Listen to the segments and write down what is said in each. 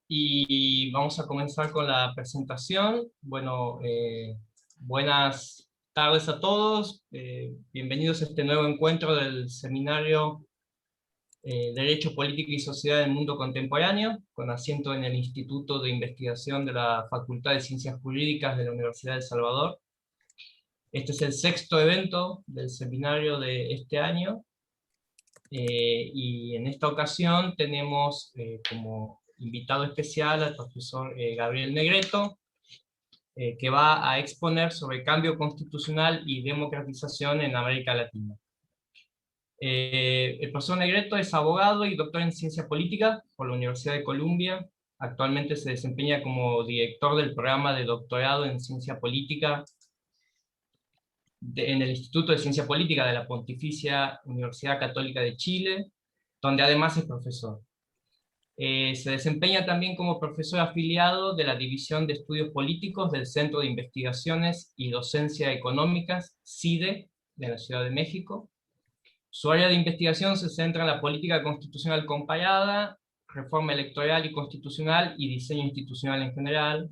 y vamos a comenzar con la presentación. Bueno, buenas tardes a todos. Bienvenidos a este nuevo encuentro del seminario Derecho, Política y Sociedad del Mundo Contemporáneo, con asiento en el Instituto de Investigación de la Facultad de Ciencias Jurídicas de la Universidad de El Salvador. Este es el sexto evento del seminario de este año, y en esta ocasión tenemos como invitado especial al profesor Gabriel Negreto, que va a exponer sobre cambio constitucional y democratización en América Latina. El profesor Negreto es abogado y doctor en ciencia política por la Universidad de Columbia. Actualmente se desempeña como director del programa de doctorado en ciencia política en el Instituto de Ciencia Política de la Pontificia Universidad Católica de Chile, donde además es profesor. Se desempeña también como profesor afiliado de la División de Estudios Políticos del Centro de Investigaciones y Docencia Económicas, CIDE, de la Ciudad de México. Su área de investigación se centra en la política constitucional comparada, reforma electoral y constitucional y diseño institucional en general.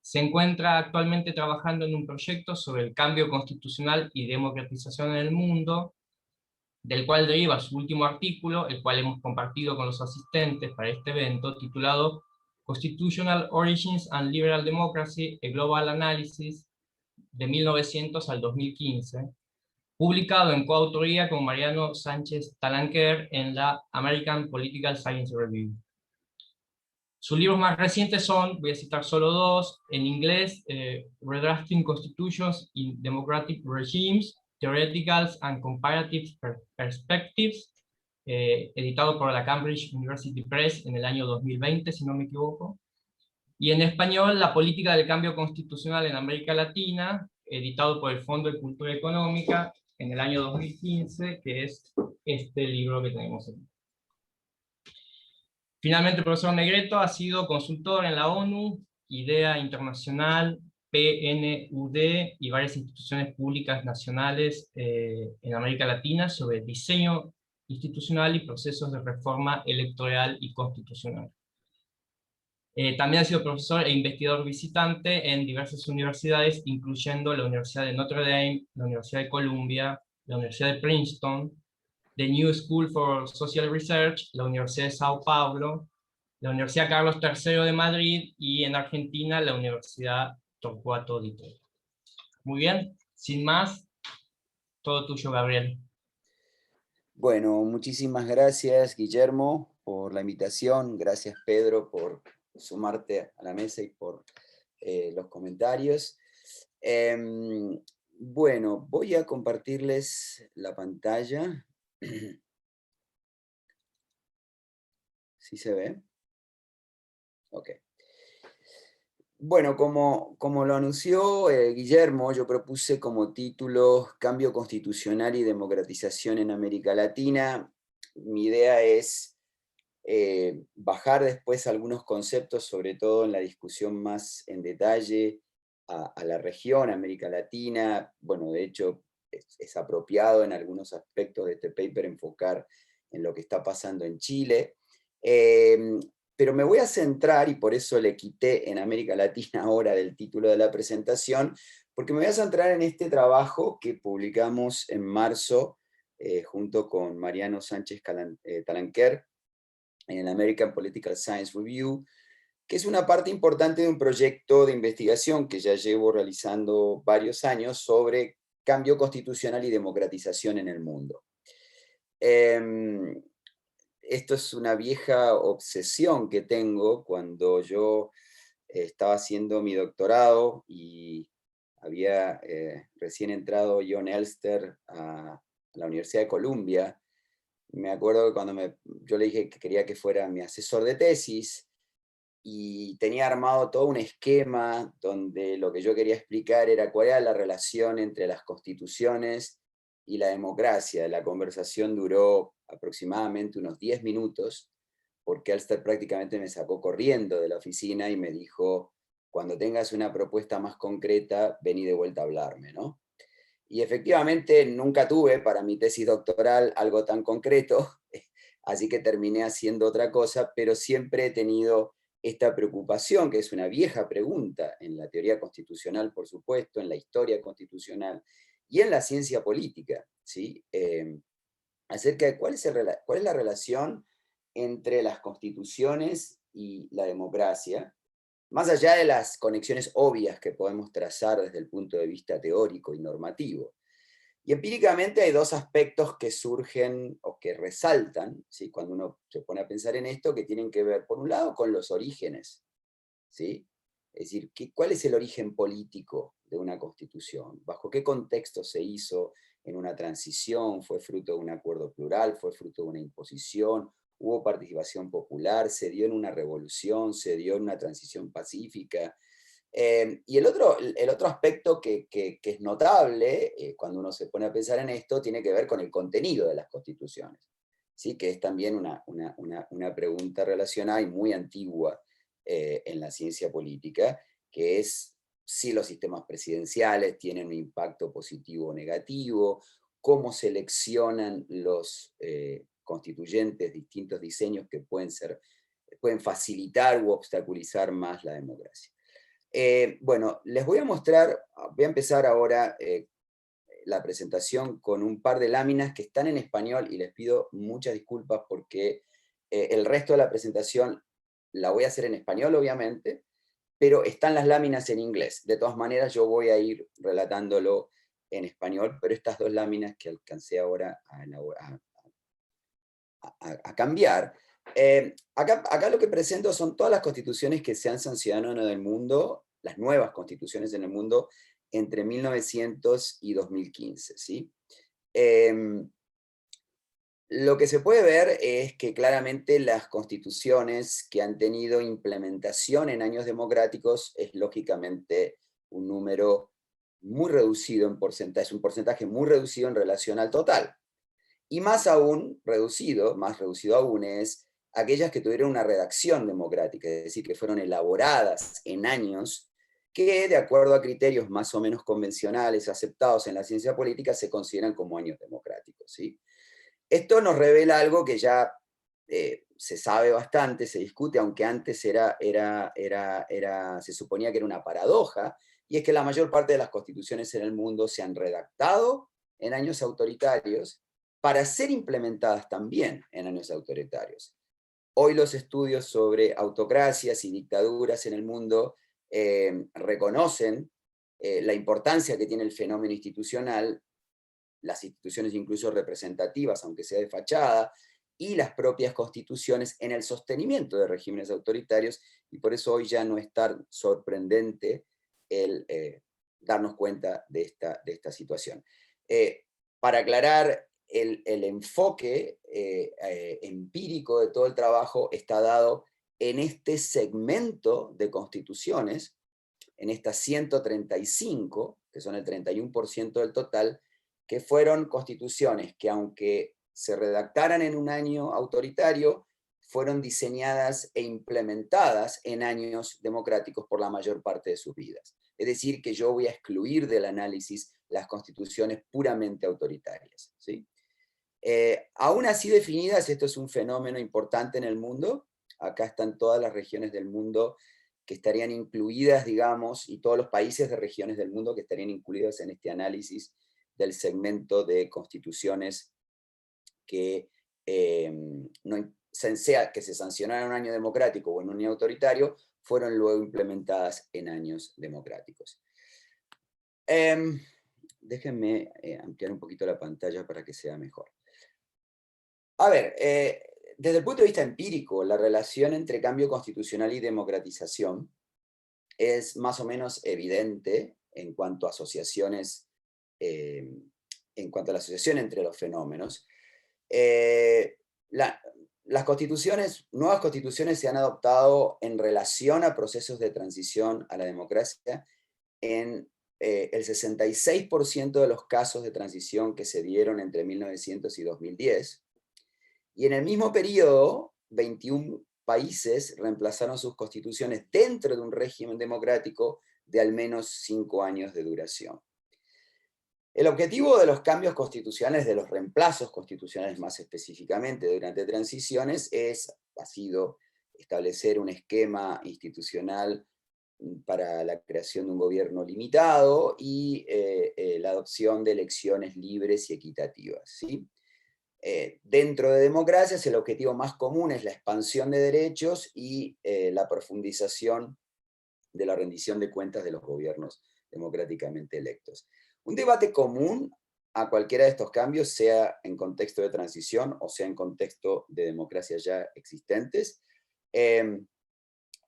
Se encuentra actualmente trabajando en un proyecto sobre el cambio constitucional y democratización en el mundo, del cual deriva su último artículo, el cual hemos compartido con los asistentes para este evento, titulado Constitutional Origins and Liberal Democracy, a Global Analysis, de 1900 al 2015, publicado en coautoría con Mariano Sánchez Talanquer en la American Political Science Review. Sus libros más recientes son, voy a citar solo dos, en inglés, Redrafting Constitutions in Democratic Regimes, Theoreticals and Comparative Perspectives, editado por la Cambridge University Press en el año 2020, si no me equivoco. Y en español, La política del cambio constitucional en América Latina, editado por el Fondo de Cultura Económica en el año 2015, que es este libro que tenemos aquí. Finalmente, el profesor Negreto ha sido consultor en la ONU, IDEA Internacional, PNUD y varias instituciones públicas nacionales en América Latina sobre diseño institucional y procesos de reforma electoral y constitucional. También ha sido profesor e investigador visitante en diversas universidades, incluyendo la Universidad de Notre Dame, la Universidad de Columbia, la Universidad de Princeton, The New School for Social Research, la Universidad de Sao Paulo, la Universidad Carlos III de Madrid y en Argentina la Universidad Torcuato Di Tella. Muy bien, sin más, todo tuyo, Gabriel. Bueno, muchísimas gracias, Guillermo, por la invitación. Gracias, Pedro, por sumarte a la mesa y por los comentarios. Bueno, voy a compartirles la pantalla. ¿Sí se ve? Ok. Bueno, como lo anunció Guillermo, yo propuse como título Cambio constitucional y democratización en América Latina. Mi idea es bajar después algunos conceptos, sobre todo en la discusión más en detalle, a la región, América Latina. Bueno, de hecho, es apropiado en algunos aspectos de este paper enfocar en lo que está pasando en Chile. Pero me voy a centrar, y por eso le quité en América Latina ahora del título de la presentación, porque me voy a centrar en este trabajo que publicamos en marzo, junto con Mariano Sánchez Talanquer, en el American Political Science Review, que es una parte importante de un proyecto de investigación que ya llevo realizando varios años sobre cambio constitucional y democratización en el mundo. Esto es una vieja obsesión que tengo. Cuando yo estaba haciendo mi doctorado y había recién entrado John Elster a la Universidad de Columbia, me acuerdo que cuando yo le dije que quería que fuera mi asesor de tesis, y tenía armado todo un esquema donde lo que yo quería explicar era cuál era la relación entre las constituciones y la democracia. La conversación duró aproximadamente unos 10 minutos, porque Elster prácticamente me sacó corriendo de la oficina y me dijo: cuando tengas una propuesta más concreta, vení de vuelta a hablarme, ¿no? Y efectivamente nunca tuve para mi tesis doctoral algo tan concreto, así que terminé haciendo otra cosa, pero siempre he tenido esta preocupación, que es una vieja pregunta en la teoría constitucional, por supuesto, en la historia constitucional y en la ciencia política, ¿sí? Acerca de cuál es la relación entre las constituciones y la democracia, más allá de las conexiones obvias que podemos trazar desde el punto de vista teórico y normativo. Y empíricamente hay dos aspectos que surgen o que resaltan, ¿sí?, cuando uno se pone a pensar en esto, que tienen que ver, por un lado, con los orígenes, ¿sí? Es decir, ¿cuál es el origen político de una constitución? ¿Bajo qué contexto se hizo en una transición? ¿Fue fruto de un acuerdo plural? ¿Fue fruto de una imposición? ¿Hubo participación popular? ¿Se dio en una revolución? ¿Se dio en una transición pacífica? Y el otro aspecto que es notable, cuando uno se pone a pensar en esto, tiene que ver con el contenido de las constituciones, ¿sí? Que es también una pregunta relacionada y muy antigua en la ciencia política, que es si los sistemas presidenciales tienen un impacto positivo o negativo, cómo seleccionan los constituyentes distintos diseños que pueden facilitar u obstaculizar más la democracia. Bueno, les voy a mostrar, voy a empezar ahora la presentación con un par de láminas que están en español y les pido muchas disculpas porque el resto de la presentación la voy a hacer en español, obviamente, pero están las láminas en inglés. De todas maneras, yo voy a ir relatándolo en español, pero estas dos láminas que alcancé ahora a cambiar. Acá lo que presento son todas las constituciones que se han sancionado en el mundo, las nuevas constituciones en el mundo, entre 1900 y 2015, ¿sí? Lo que se puede ver es que claramente las constituciones que han tenido implementación en años democráticos es lógicamente un número muy reducido en porcentaje, es un porcentaje muy reducido en relación al total. Y más reducido aún es aquellas que tuvieron una redacción democrática, es decir, que fueron elaboradas en años que, de acuerdo a criterios más o menos convencionales aceptados en la ciencia política, se consideran como años democráticos, ¿sí? Esto nos revela algo que ya se sabe bastante, se discute, aunque antes se suponía que era una paradoja, y es que la mayor parte de las constituciones en el mundo se han redactado en años autoritarios para ser implementadas también en años autoritarios. Hoy los estudios sobre autocracias y dictaduras en el mundo reconocen la importancia que tiene el fenómeno institucional, las instituciones incluso representativas, aunque sea de fachada, y las propias constituciones en el sostenimiento de regímenes autoritarios, y por eso hoy ya no es tan sorprendente el darnos cuenta de esta situación. Para aclarar, el enfoque empírico de todo el trabajo está dado en este segmento de constituciones, en estas 135, que son el 31% del total, que fueron constituciones que, aunque se redactaran en un año autoritario, fueron diseñadas e implementadas en años democráticos por la mayor parte de sus vidas. Es decir, que yo voy a excluir del análisis las constituciones puramente autoritarias, ¿sí? Aún así definidas, esto es un fenómeno importante en el mundo. Acá están todas las regiones del mundo que estarían incluidas, digamos, y todos los países de regiones del mundo que estarían incluidos en este análisis del segmento de constituciones que, sea que se sancionaron en un año democrático o en un año autoritario, fueron luego implementadas en años democráticos. Déjenme ampliar un poquito la pantalla para que sea mejor. A ver, desde el punto de vista empírico, la relación entre cambio constitucional y democratización es más o menos evidente en cuanto a asociaciones, en cuanto a la asociación entre los fenómenos. Las constituciones, nuevas constituciones se han adoptado en relación a procesos de transición a la democracia en el 66% de los casos de transición que se dieron entre 1900 y 2010. Y en el mismo periodo, 21 países reemplazaron sus constituciones dentro de un régimen democrático de al menos 5 años de duración. El objetivo de los cambios constitucionales, de los reemplazos constitucionales más específicamente durante transiciones, ha sido establecer un esquema institucional para la creación de un gobierno limitado y la adopción de elecciones libres y equitativas, ¿sí? Dentro de democracias, el objetivo más común es la expansión de derechos y la profundización de la rendición de cuentas de los gobiernos democráticamente electos. Un debate común a cualquiera de estos cambios, sea en contexto de transición o sea en contexto de democracias ya existentes,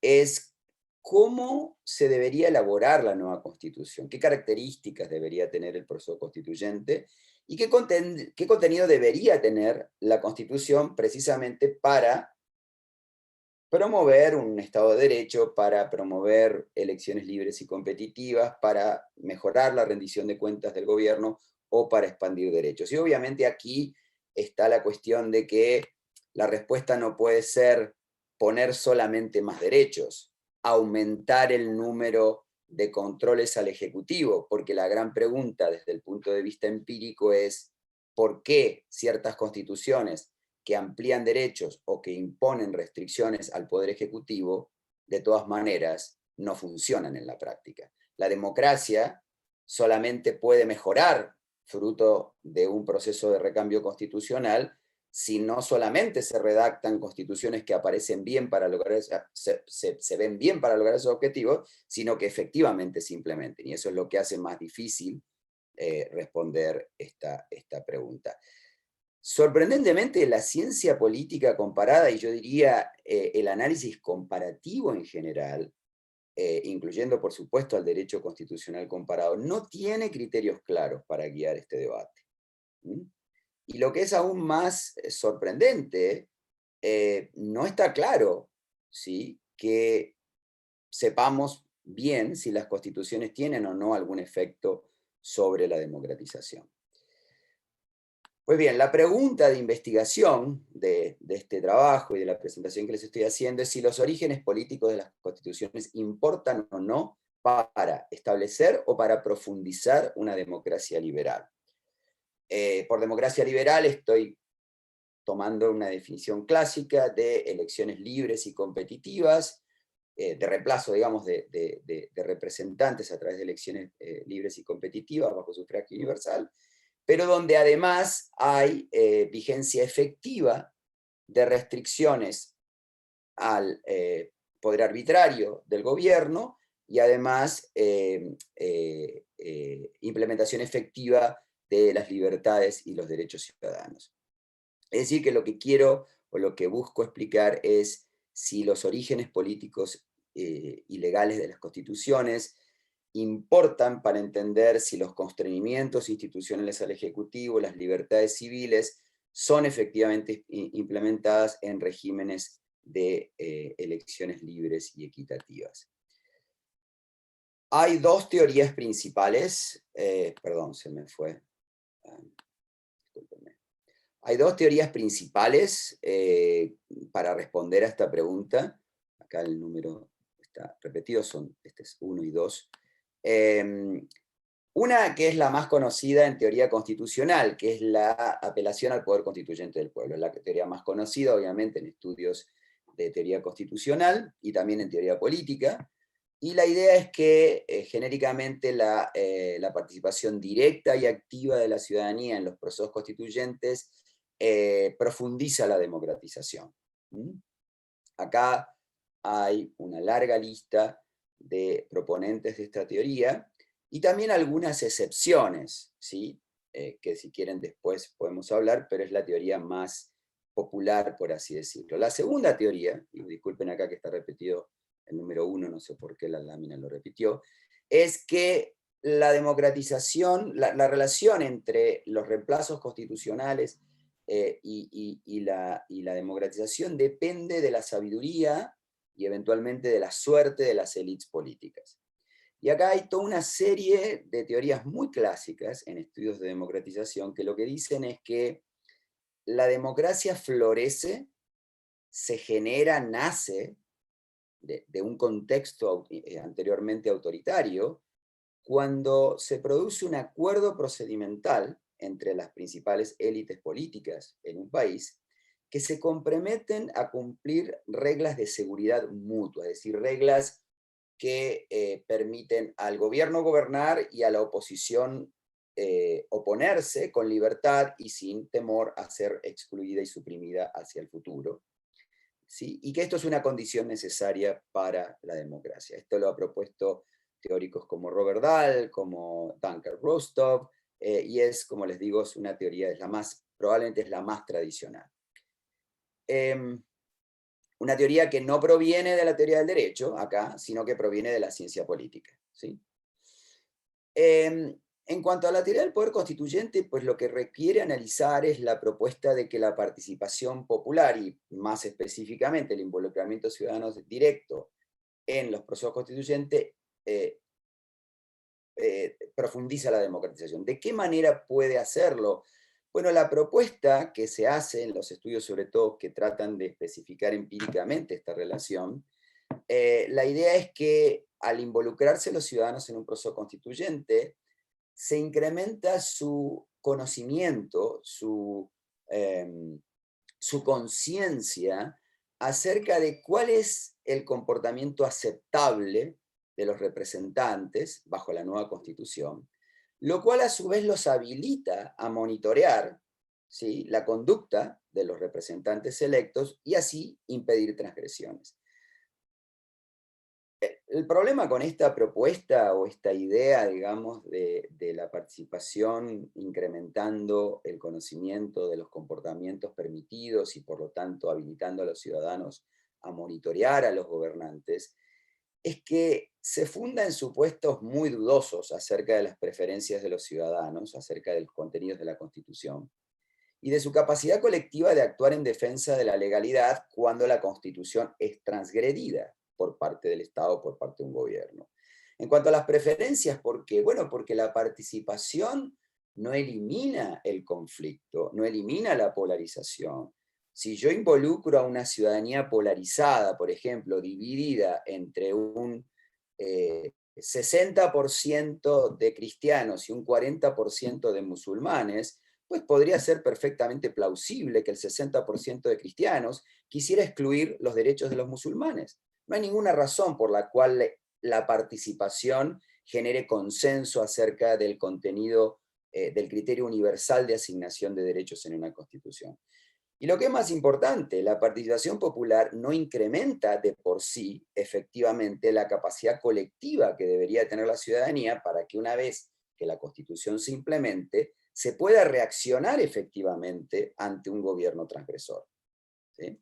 es cómo se debería elaborar la nueva Constitución, qué características debería tener el proceso constituyente y qué contenido debería tener la Constitución precisamente para promover un Estado de Derecho, para promover elecciones libres y competitivas, para mejorar la rendición de cuentas del gobierno o para expandir derechos. Y obviamente aquí está la cuestión de que la respuesta no puede ser poner solamente más derechos, aumentar el número de controles al Ejecutivo, porque la gran pregunta desde el punto de vista empírico es ¿por qué ciertas constituciones que amplían derechos o que imponen restricciones al Poder Ejecutivo, de todas maneras, no funcionan en la práctica? La democracia solamente puede mejorar fruto de un proceso de recambio constitucional si no solamente se redactan constituciones que aparecen bien para lograr, se ven bien para lograr esos objetivos, sino que efectivamente se implementen. Y eso es lo que hace más difícil responder esta pregunta. Sorprendentemente, la ciencia política comparada, y yo diría el análisis comparativo en general, incluyendo por supuesto al derecho constitucional comparado, no tiene criterios claros para guiar este debate. Y lo que es aún más sorprendente, no está claro, ¿sí?, que sepamos bien si las constituciones tienen o no algún efecto sobre la democratización. Pues bien, la pregunta de investigación de este trabajo y de la presentación que les estoy haciendo es si los orígenes políticos de las constituciones importan o no para establecer o para profundizar una democracia liberal. Por democracia liberal estoy tomando una definición clásica de elecciones libres y competitivas, de reemplazo, digamos, de representantes a través de elecciones libres y competitivas bajo sufragio universal, pero donde además hay vigencia efectiva de restricciones al poder arbitrario del gobierno y además implementación efectiva de las libertades y los derechos ciudadanos. Es decir, que lo que quiero o lo que busco explicar es si los orígenes políticos y legales de las constituciones importan para entender si los constreñimientos institucionales al Ejecutivo, las libertades civiles, son efectivamente implementadas en regímenes de elecciones libres y equitativas. Hay dos teorías principales, perdón, se me fue, discúlpenme. Hay dos teorías principales para responder a esta pregunta. Acá el número está repetido, este es 1 y 2. Una que es la más conocida en teoría constitucional, que es la apelación al poder constituyente del pueblo. Es la teoría más conocida, obviamente, en estudios de teoría constitucional y también en teoría política. Y la idea es que genéricamente la participación directa y activa de la ciudadanía en los procesos constituyentes profundiza la democratización. Acá hay una larga lista de proponentes de esta teoría y también algunas excepciones, ¿sí? Que si quieren después podemos hablar, pero es la teoría más popular, por así decirlo. La segunda teoría, y disculpen acá que está repetido el número 1, no sé por qué la lámina lo repitió, es que la democratización, la relación entre los reemplazos constitucionales y la democratización depende de la sabiduría y eventualmente de la suerte de las élites políticas. Y acá hay toda una serie de teorías muy clásicas en estudios de democratización que lo que dicen es que la democracia florece, se genera, nace de un contexto anteriormente autoritario, cuando se produce un acuerdo procedimental entre las principales élites políticas en un país, que se comprometen a cumplir reglas de seguridad mutua, es decir, reglas que permiten al gobierno gobernar y a la oposición oponerse con libertad y sin temor a ser excluida y suprimida hacia el futuro. ¿Sí? Y que esto es una condición necesaria para la democracia. Esto lo ha propuesto teóricos como Robert Dahl, como Duncan Rostow, y es, como les digo, es una teoría, probablemente es la más tradicional. Una teoría que no proviene de la teoría del derecho, acá, sino que proviene de la ciencia política. ¿Sí? En cuanto a la teoría del poder constituyente, pues lo que requiere analizar es la propuesta de que la participación popular y más específicamente el involucramiento ciudadano directo en los procesos constituyentes profundiza la democratización. ¿De qué manera puede hacerlo? Bueno, la propuesta que se hace en los estudios, sobre todo que tratan de especificar empíricamente esta relación, la idea es que al involucrarse los ciudadanos en un proceso constituyente, se incrementa su conocimiento, su conciencia acerca de cuál es el comportamiento aceptable de los representantes bajo la nueva Constitución, lo cual a su vez los habilita a monitorear, ¿sí?, la conducta de los representantes electos y así impedir transgresiones. El problema con esta propuesta o esta idea, digamos, de la participación incrementando el conocimiento de los comportamientos permitidos y por lo tanto habilitando a los ciudadanos a monitorear a los gobernantes, es que se funda en supuestos muy dudosos acerca de las preferencias de los ciudadanos, acerca de los contenidos de la Constitución, y de su capacidad colectiva de actuar en defensa de la legalidad cuando la Constitución es transgredida por parte del Estado, por parte de un gobierno. En cuanto a las preferencias, ¿por qué? Bueno, porque la participación no elimina el conflicto, no elimina la polarización. Si yo involucro a una ciudadanía polarizada, por ejemplo, dividida entre un 60% de cristianos y un 40% de musulmanes, pues podría ser perfectamente plausible que el 60% de cristianos quisiera excluir los derechos de los musulmanes. No hay ninguna razón por la cual la participación genere consenso acerca del contenido del criterio universal de asignación de derechos en una constitución. Y lo que es más importante, la participación popular no incrementa de por sí, efectivamente, la capacidad colectiva que debería tener la ciudadanía para que una vez que la Constitución se implemente, se pueda reaccionar efectivamente ante un gobierno transgresor. ¿Sí?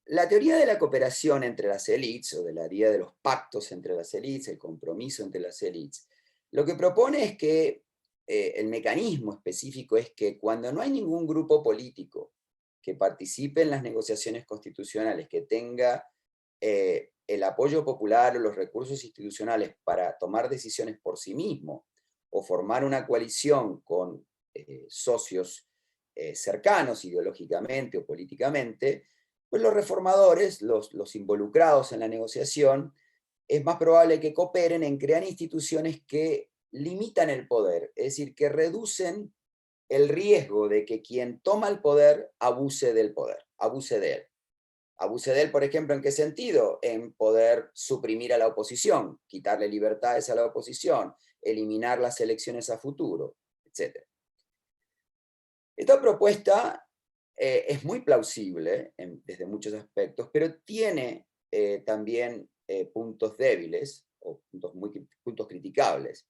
La teoría de la cooperación entre las élites, o de la teoría de los pactos entre las élites, el compromiso entre las élites, lo que propone es que el mecanismo específico es que cuando no hay ningún grupo político que participe en las negociaciones constitucionales, que tenga el apoyo popular o los recursos institucionales para tomar decisiones por sí mismo, o formar una coalición con socios cercanos ideológicamente o políticamente, pues los reformadores, los involucrados en la negociación, es más probable que cooperen en crear instituciones que limitan el poder, es decir, que reducen el riesgo de que quien toma el poder abuse del poder, abuse de él. Abuse de él, por ejemplo, ¿en qué sentido? En poder suprimir a la oposición, quitarle libertades a la oposición, eliminar las elecciones a futuro, etc. Esta propuesta es muy plausible desde muchos aspectos, pero tiene también puntos débiles o puntos criticables.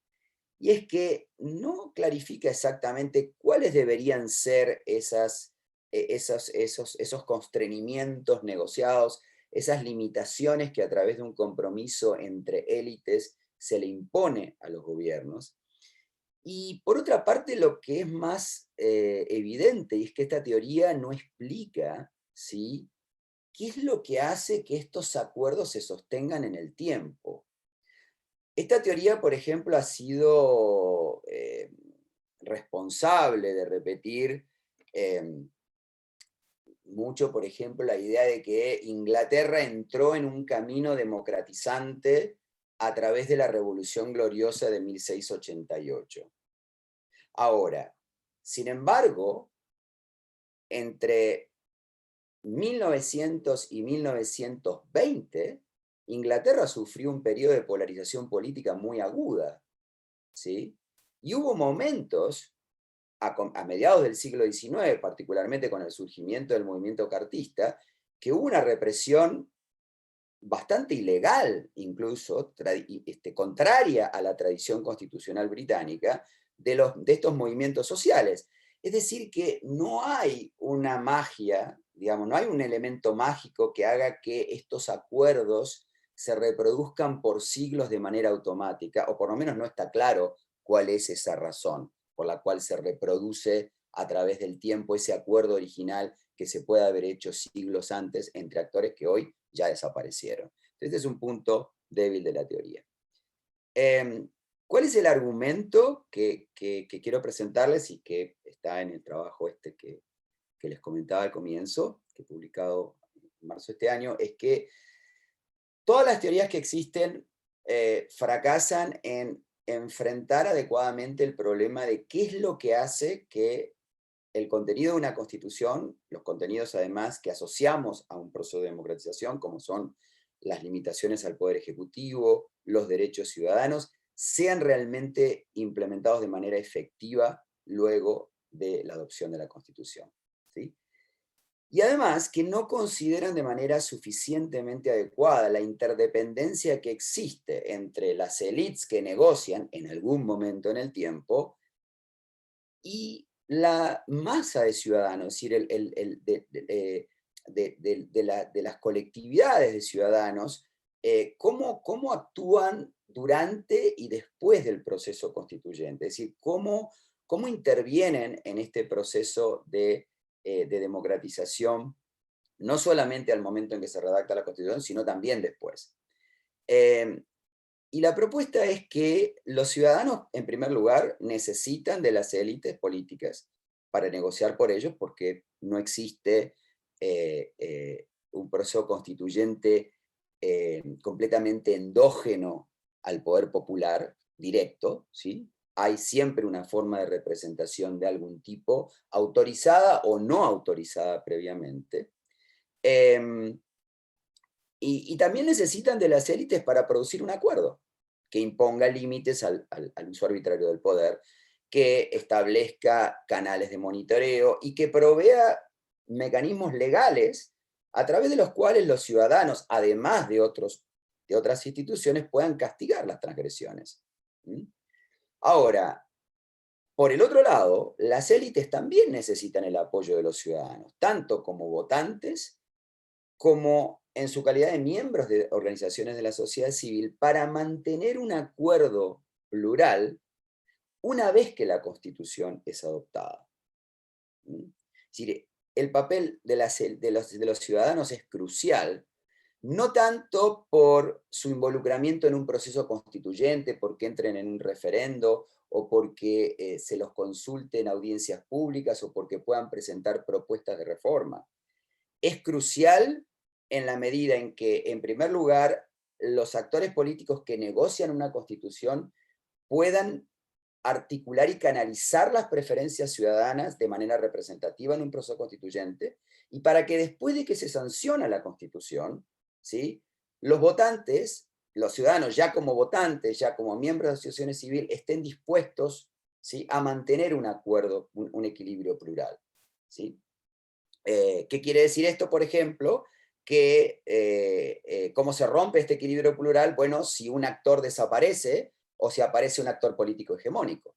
Y es que no clarifica exactamente cuáles deberían ser esos constreñimientos negociados, esas limitaciones que a través de un compromiso entre élites se le impone a los gobiernos. Y por otra parte, lo que es más evidente, y es que esta teoría no explica, ¿sí?, qué es lo que hace que estos acuerdos se sostengan en el tiempo. Esta teoría, por ejemplo, ha sido responsable de repetir mucho, por ejemplo, la idea de que Inglaterra entró en un camino democratizante a través de la Revolución Gloriosa de 1688. Ahora, sin embargo, entre 1900 y 1920, Inglaterra sufrió un periodo de polarización política muy aguda, ¿sí? Y hubo momentos, a mediados del siglo XIX, particularmente con el surgimiento del movimiento cartista, que hubo una represión bastante ilegal, incluso, contraria a la tradición constitucional británica, de estos movimientos sociales. Es decir, que no hay una magia, digamos, no hay un elemento mágico que haga que estos acuerdos se reproduzcan por siglos de manera automática, o por lo menos no está claro cuál es esa razón por la cual se reproduce a través del tiempo ese acuerdo original que se puede haber hecho siglos antes entre actores que hoy ya desaparecieron. Este es un punto débil de la teoría. ¿Cuál es el argumento que quiero presentarles y que está en el trabajo que les comentaba al comienzo, que he publicado en marzo de este año? Es que todas las teorías que existen fracasan en enfrentar adecuadamente el problema de qué es lo que hace que el contenido de una constitución, los contenidos además que asociamos a un proceso de democratización, como son las limitaciones al poder ejecutivo, los derechos ciudadanos, sean realmente implementados de manera efectiva luego de la adopción de la Constitución, ¿sí? Y además que no consideran de manera suficientemente adecuada la interdependencia que existe entre las élites que negocian en algún momento en el tiempo y la masa de ciudadanos, es decir, de las colectividades de ciudadanos, cómo actúan durante y después del proceso constituyente, es decir, cómo intervienen en este proceso de democratización, no solamente al momento en que se redacta la Constitución, sino también después. Y la propuesta es que los ciudadanos, en primer lugar, necesitan de las élites políticas para negociar por ellos, porque no existe un proceso constituyente completamente endógeno al poder popular directo, ¿sí? Hay siempre una forma de representación de algún tipo, autorizada o no autorizada previamente. Y también necesitan de las élites para producir un acuerdo que imponga límites al uso arbitrario del poder, que establezca canales de monitoreo y que provea mecanismos legales a través de los cuales los ciudadanos, además de otras instituciones, puedan castigar las transgresiones. Ahora, por el otro lado, las élites también necesitan el apoyo de los ciudadanos, tanto como votantes, como en su calidad de miembros de organizaciones de la sociedad civil, para mantener un acuerdo plural una vez que la Constitución es adoptada. Es decir, el papel de los ciudadanos es crucial, no tanto por su involucramiento en un proceso constituyente, porque entren en un referendo, o porque se los consulte en audiencias públicas, o porque puedan presentar propuestas de reforma. Es crucial en la medida en que, en primer lugar, los actores políticos que negocian una constitución puedan articular y canalizar las preferencias ciudadanas de manera representativa en un proceso constituyente, y para que después de que se sanciona la Constitución, ¿sí?, los votantes, los ciudadanos ya como votantes, ya como miembros de asociaciones civiles, estén dispuestos, ¿sí?, a mantener un acuerdo, un equilibrio plural, ¿sí? ¿Qué quiere decir esto, por ejemplo? Que ¿cómo se rompe este equilibrio plural? Bueno, si un actor desaparece o si aparece un actor político hegemónico,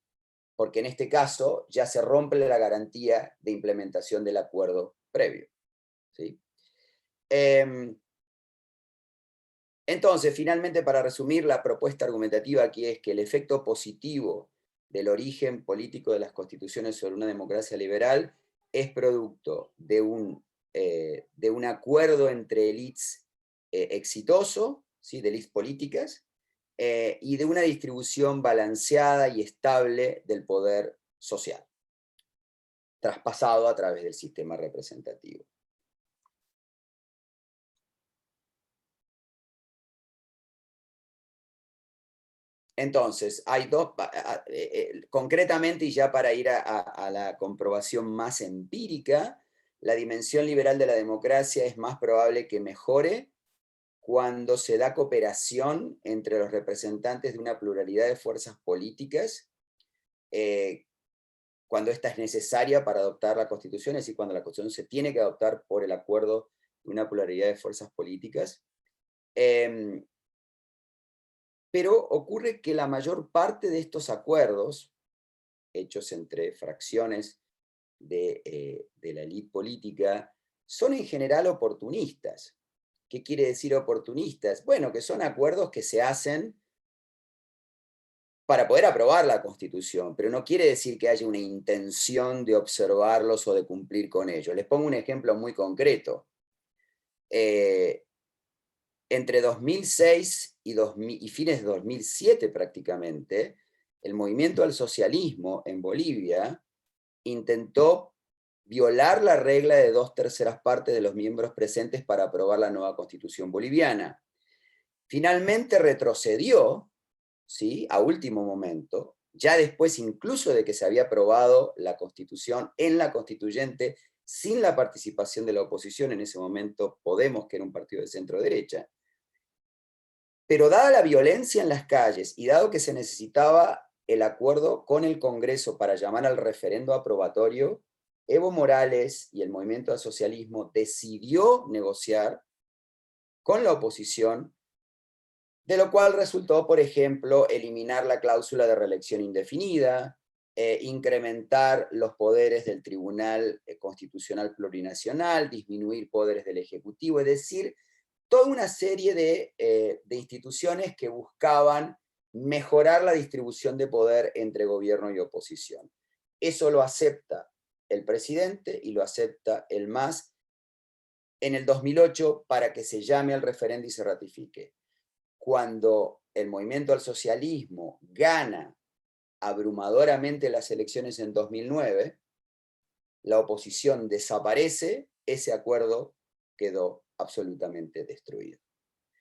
porque en este caso ya se rompe la garantía de implementación del acuerdo previo, ¿sí? Entonces, finalmente, para resumir, la propuesta argumentativa aquí es que el efecto positivo del origen político de las constituciones sobre una democracia liberal es producto de un acuerdo entre élites exitoso, ¿sí?, de élites políticas, y de una distribución balanceada y estable del poder social, traspasado a través del sistema representativo. Entonces, hay dos, concretamente, y ya para ir a la comprobación más empírica, la dimensión liberal de la democracia es más probable que mejore cuando se da cooperación entre los representantes de una pluralidad de fuerzas políticas, cuando esta es necesaria para adoptar la Constitución, es decir, cuando la Constitución se tiene que adoptar por el acuerdo de una pluralidad de fuerzas políticas. Pero ocurre que la mayor parte de estos acuerdos, hechos entre fracciones de la élite política, son en general oportunistas. ¿Qué quiere decir oportunistas? Bueno, que son acuerdos que se hacen para poder aprobar la Constitución, pero no quiere decir que haya una intención de observarlos o de cumplir con ellos. Les pongo un ejemplo muy concreto. Entre 2006 y fines de 2007 prácticamente, el movimiento al socialismo en Bolivia intentó violar la regla de 2/3 partes de los miembros presentes para aprobar la nueva Constitución boliviana. Finalmente retrocedió, ¿sí?, a último momento, ya después incluso de que se había aprobado la Constitución en la Constituyente, sin la participación de la oposición, en ese momento Podemos, que era un partido de centro-derecha. Pero dada la violencia en las calles y dado que se necesitaba el acuerdo con el Congreso para llamar al referendo aprobatorio, Evo Morales y el movimiento al socialismo decidió negociar con la oposición, de lo cual resultó, por ejemplo, eliminar la cláusula de reelección indefinida, incrementar los poderes del Tribunal Constitucional Plurinacional, disminuir poderes del Ejecutivo, es decir, toda una serie de instituciones que buscaban mejorar la distribución de poder entre gobierno y oposición. Eso lo acepta el presidente y lo acepta el MAS en el 2008 para que se llame al referendo y se ratifique. Cuando el movimiento al socialismo gana abrumadoramente las elecciones en 2009, la oposición desaparece, ese acuerdo quedó absolutamente destruido.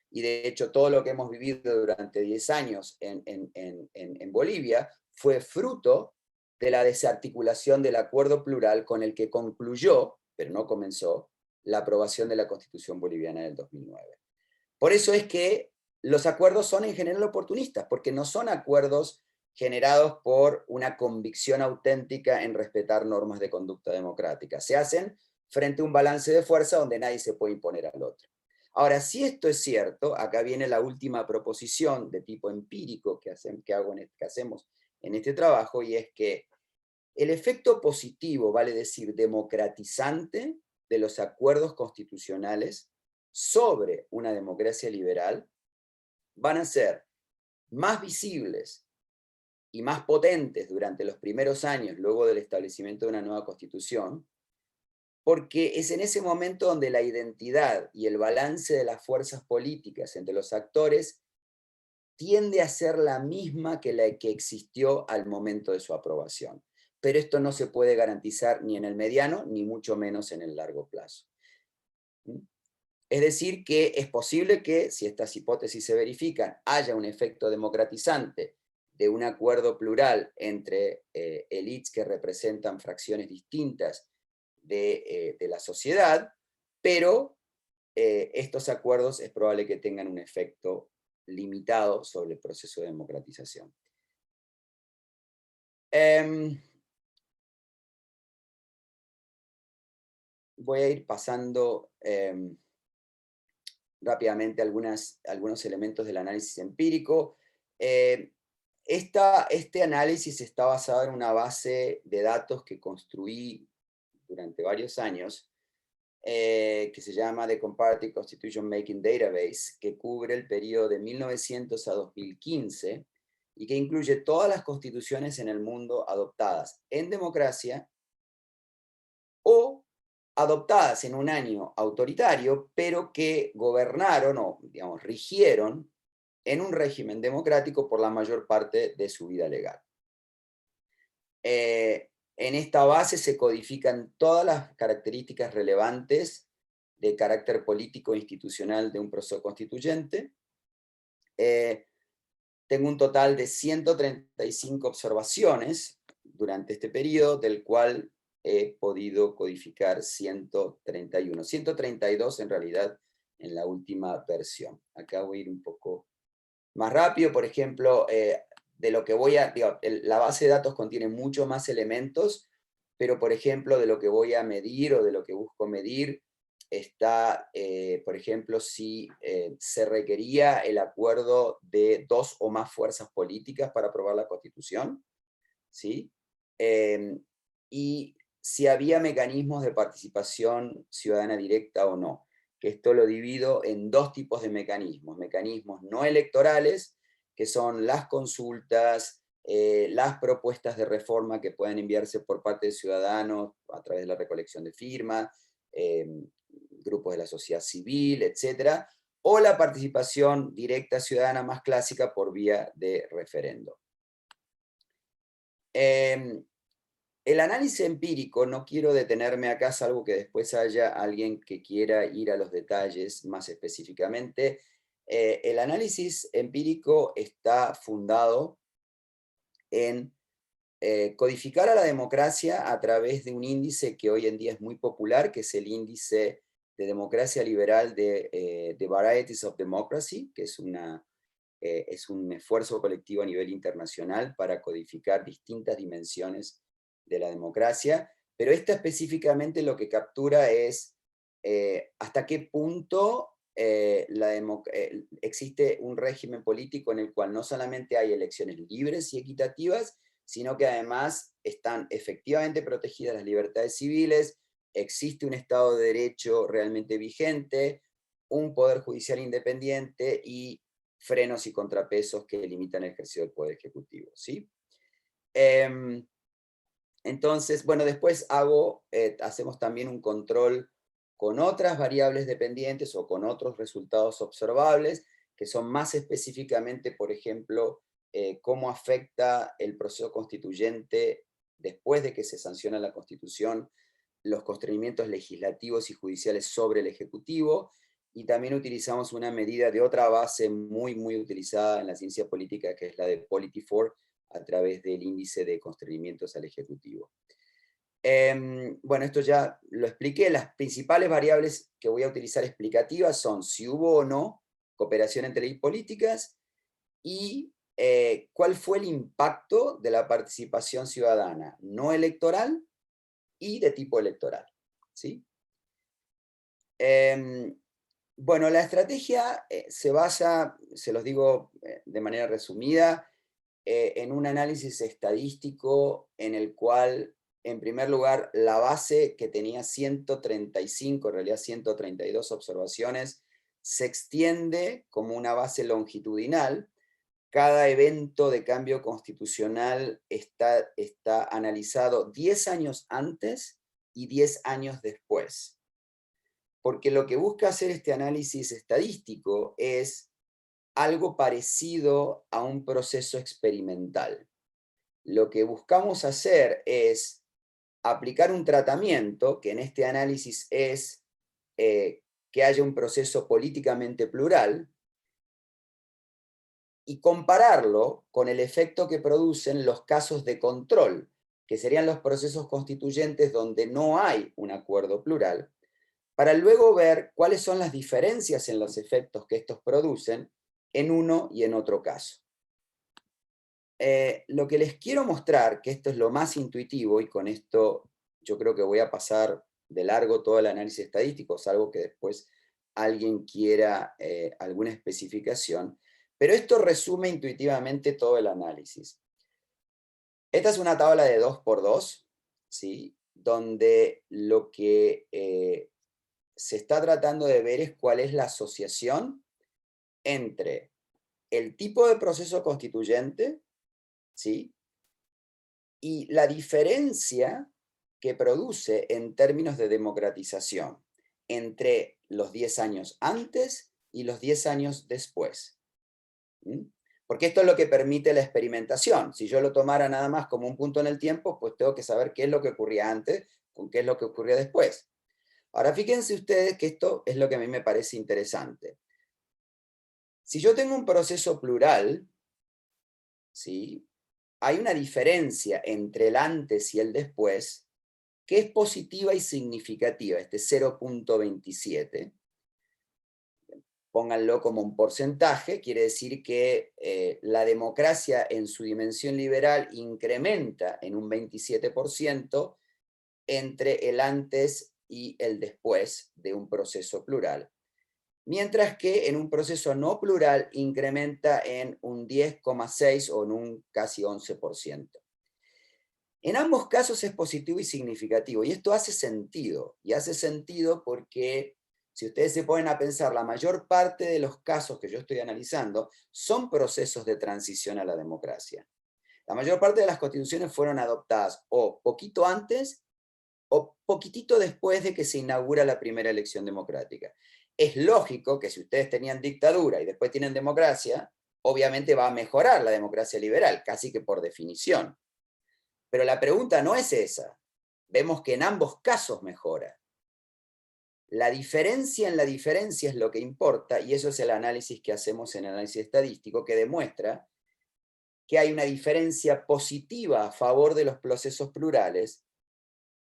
Y de hecho todo lo que hemos vivido durante 10 años en Bolivia fue fruto de la desarticulación del acuerdo plural con el que concluyó, pero no comenzó, la aprobación de la Constitución boliviana del 2009. Por eso es que los acuerdos son en general oportunistas, porque no son acuerdos generados por una convicción auténtica en respetar normas de conducta democrática. Se hacen frente a un balance de fuerza donde nadie se puede imponer al otro. Ahora, si esto es cierto, acá viene la última proposición de tipo empírico que hacemos en este trabajo, y es que el efecto positivo, vale decir, democratizante de los acuerdos constitucionales sobre una democracia liberal van a ser más visibles y más potentes durante los primeros años luego del establecimiento de una nueva constitución, porque es en ese momento donde la identidad y el balance de las fuerzas políticas entre los actores tiende a ser la misma que la que existió al momento de su aprobación. Pero esto no se puede garantizar ni en el mediano, ni mucho menos en el largo plazo. Es decir, que es posible que, si estas hipótesis se verifican, haya un efecto democratizante de un acuerdo plural entre élites que representan fracciones distintas de la sociedad, pero estos acuerdos es probable que tengan un efecto limitado sobre el proceso de democratización. Voy a ir pasando rápidamente algunos elementos del análisis empírico. Este análisis está basado en una base de datos que construí durante varios años, que se llama The Comparative Constitution Making Database, que cubre el periodo de 1900 a 2015 y que incluye todas las constituciones en el mundo adoptadas en democracia o adoptadas en un año autoritario, pero que gobernaron o, digamos, rigieron en un régimen democrático por la mayor parte de su vida legal. En esta base se codifican todas las características relevantes de carácter político e institucional de un proceso constituyente. Tengo un total de 135 observaciones durante este periodo, del cual he podido codificar 131. 132 en realidad en la última versión. Acá voy a ir un poco más rápido. Por ejemplo, de lo que voy a... Digo, la base de datos contiene mucho más elementos, pero por ejemplo, de lo que voy a medir o de lo que busco medir, está, por ejemplo, si se requería el acuerdo de 2 o más fuerzas políticas para aprobar la Constitución, ¿sí? Y si había mecanismos de participación ciudadana directa o no, que esto lo divido en 2 tipos de mecanismos: mecanismos no electorales, que son las consultas, las propuestas de reforma que pueden enviarse por parte de ciudadanos a través de la recolección de firmas, grupos de la sociedad civil, etcétera, o la participación directa ciudadana más clásica por vía de referendo. El análisis empírico, no quiero detenerme acá, salvo que después haya alguien que quiera ir a los detalles más específicamente. El análisis empírico está fundado en codificar a la democracia a través de un índice que hoy en día es muy popular, que es el índice de democracia liberal de Varieties of Democracy, que es un esfuerzo colectivo a nivel internacional para codificar distintas dimensiones de la democracia, pero esta específicamente lo que captura es hasta qué punto existe un régimen político en el cual no solamente hay elecciones libres y equitativas, sino que además están efectivamente protegidas las libertades civiles, existe un Estado de Derecho realmente vigente, un poder judicial independiente y frenos y contrapesos que limitan el ejercicio del poder ejecutivo, ¿sí? Entonces, bueno, después hacemos también un control con otras variables dependientes o con otros resultados observables, que son más específicamente, por ejemplo, cómo afecta el proceso constituyente después de que se sanciona la Constitución, los constreñimientos legislativos y judiciales sobre el Ejecutivo, y también utilizamos una medida de otra base muy, muy utilizada en la ciencia política, que es la de Polity4, a través del índice de constreñimientos al Ejecutivo. Bueno, esto ya lo expliqué. Las principales variables que voy a utilizar explicativas son si hubo o no cooperación entre políticas y cuál fue el impacto de la participación ciudadana no electoral y de tipo electoral, ¿sí? Bueno, la estrategia se basa, se los digo de manera resumida, en un análisis estadístico en el cual, en primer lugar, la base que tenía 135, en realidad 132 observaciones, se extiende como una base longitudinal. Cada evento de cambio constitucional está analizado 10 años antes y 10 años después. Porque lo que busca hacer este análisis estadístico es algo parecido a un proceso experimental. Lo que buscamos hacer es aplicar un tratamiento, que en este análisis es que haya un proceso políticamente plural, y compararlo con el efecto que producen los casos de control, que serían los procesos constituyentes donde no hay un acuerdo plural, para luego ver cuáles son las diferencias en los efectos que estos producen en uno y en otro caso. Lo que les quiero mostrar, que esto es lo más intuitivo, y con esto yo creo que voy a pasar de largo todo el análisis estadístico, salvo que después alguien quiera alguna especificación, pero esto resume intuitivamente todo el análisis. Esta es una tabla de 2×2, ¿sí? Donde lo que se está tratando de ver es cuál es la asociación entre el tipo de proceso constituyente, ¿sí? Y la diferencia que produce en términos de democratización entre los 10 años antes y los 10 años después. Porque esto es lo que permite la experimentación. Si yo lo tomara nada más como un punto en el tiempo, pues tengo que saber qué es lo que ocurría antes con qué es lo que ocurría después. Ahora, fíjense ustedes que esto es lo que a mí me parece interesante. Si yo tengo un proceso plural, ¿sí?, hay una diferencia entre el antes y el después que es positiva y significativa, este 0,27. Pónganlo como un porcentaje, quiere decir que la democracia en su dimensión liberal incrementa en un 27% entre el antes y el después de un proceso plural, mientras que en un proceso no plural incrementa en un 10,6 o en un casi 11%. En ambos casos es positivo y significativo, y esto hace sentido, porque si ustedes se ponen a pensar, la mayor parte de los casos que yo estoy analizando son procesos de transición a la democracia. La mayor parte de las constituciones fueron adoptadas o poquito antes o poquitito después de que se inaugura la primera elección democrática. Es lógico que si ustedes tenían dictadura y después tienen democracia, obviamente va a mejorar la democracia liberal, casi que por definición. Pero la pregunta no es esa. Vemos que en ambos casos mejora. La diferencia en la diferencia es lo que importa, y eso es el análisis que hacemos en el análisis estadístico, que demuestra que hay una diferencia positiva a favor de los procesos plurales,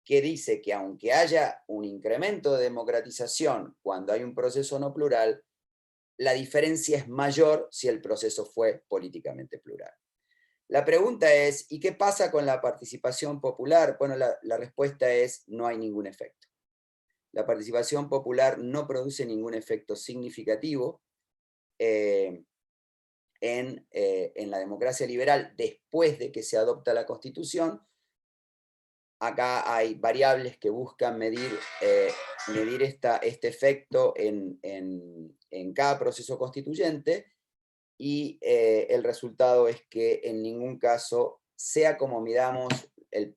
que dice que aunque haya un incremento de democratización cuando hay un proceso no plural, la diferencia es mayor si el proceso fue políticamente plural. La pregunta es, ¿y qué pasa con la participación popular? Bueno, la respuesta es, no hay ningún efecto. La participación popular no produce ningún efecto significativo en la democracia liberal después de que se adopta la Constitución. Acá hay variables que buscan medir este efecto en cada proceso constituyente, y el resultado es que en ningún caso, sea como midamos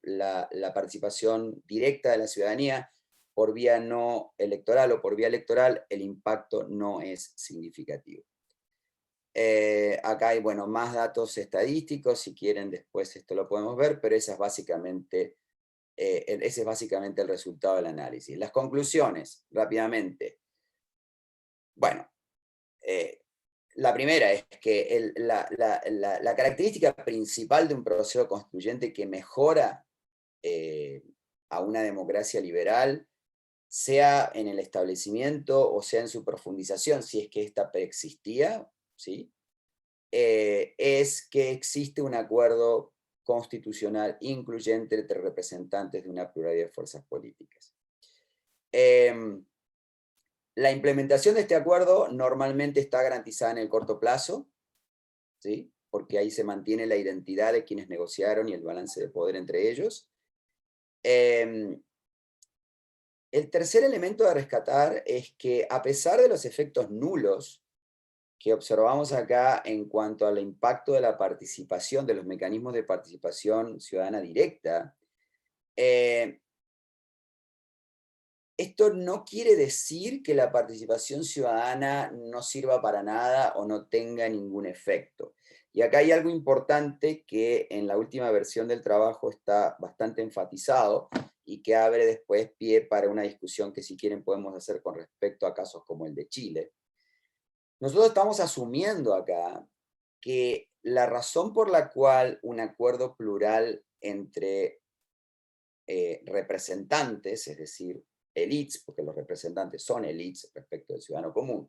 la participación directa de la ciudadanía por vía no electoral o por vía electoral, el impacto no es significativo. Acá hay, bueno, más datos estadísticos, si quieren después esto lo podemos ver, pero ese es básicamente el resultado del análisis. Las conclusiones, rápidamente. Bueno, la primera es que la característica principal de un proceso constituyente que mejora a una democracia liberal, sea en el establecimiento o sea en su profundización, si es que ésta preexistía, ¿sí? Es que existe un acuerdo constitucional incluyente entre representantes de una pluralidad de fuerzas políticas. La implementación de este acuerdo normalmente está garantizada en el corto plazo, ¿sí? Porque ahí se mantiene la identidad de quienes negociaron y el balance de poder entre ellos. El tercer elemento a rescatar es que, a pesar de los efectos nulos que observamos acá en cuanto al impacto de la participación, de los mecanismos de participación ciudadana directa, esto no quiere decir que la participación ciudadana no sirva para nada o no tenga ningún efecto. Y acá hay algo importante que en la última versión del trabajo está bastante enfatizado y que abre después pie para una discusión que, si quieren, podemos hacer con respecto a casos como el de Chile. Nosotros estamos asumiendo acá que la razón por la cual un acuerdo plural entre representantes, es decir, élites, porque los representantes son élites respecto del ciudadano común,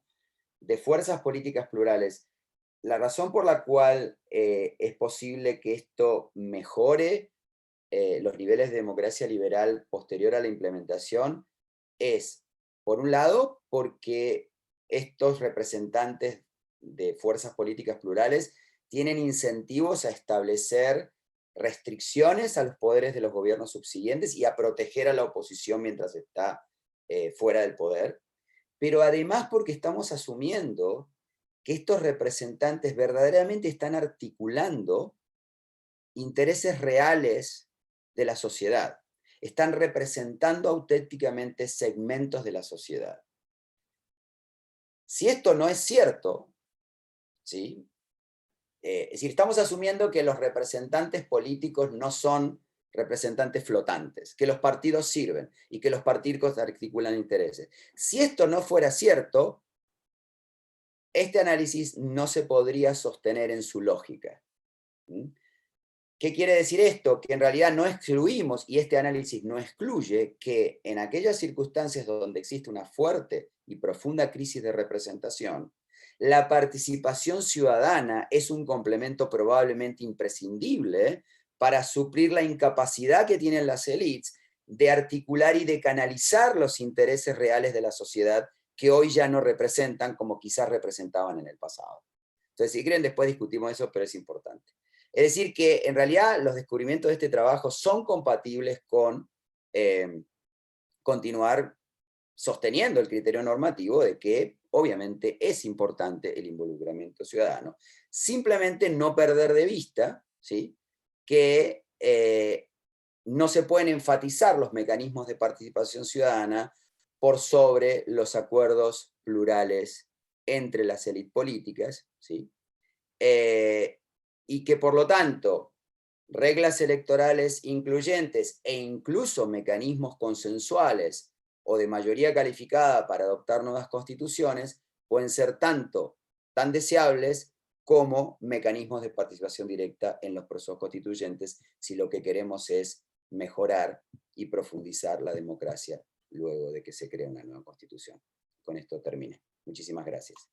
de fuerzas políticas plurales, la razón por la cual es posible que esto mejore los niveles de democracia liberal posterior a la implementación es, por un lado, porque estos representantes de fuerzas políticas plurales tienen incentivos a establecer restricciones a los poderes de los gobiernos subsiguientes y a proteger a la oposición mientras está fuera del poder, pero además porque estamos asumiendo que estos representantes verdaderamente están articulando intereses reales de la sociedad, están representando auténticamente segmentos de la sociedad. Si esto no es cierto, ¿sí? Es decir, estamos asumiendo que los representantes políticos no son representantes flotantes, que los partidos sirven y que los partidos articulan intereses. Si esto no fuera cierto, este análisis no se podría sostener en su lógica. ¿Qué quiere decir esto? Que en realidad no excluimos, y este análisis no excluye, que en aquellas circunstancias donde existe una fuerte y profunda crisis de representación, la participación ciudadana es un complemento probablemente imprescindible para suplir la incapacidad que tienen las élites de articular y de canalizar los intereses reales de la sociedad que hoy ya no representan como quizás representaban en el pasado. Entonces, si quieren, después discutimos eso, pero es importante. Es decir, que en realidad los descubrimientos de este trabajo son compatibles con continuar sosteniendo el criterio normativo de que obviamente es importante el involucramiento ciudadano. Simplemente no perder de vista, ¿sí?, que no se pueden enfatizar los mecanismos de participación ciudadana por sobre los acuerdos plurales entre las élites políticas, ¿sí? Y que por lo tanto reglas electorales incluyentes e incluso mecanismos consensuales o de mayoría calificada para adoptar nuevas constituciones pueden ser tan deseables como mecanismos de participación directa en los procesos constituyentes si lo que queremos es mejorar y profundizar la democracia luego de que se cree una nueva constitución. Con esto termino. Muchísimas gracias.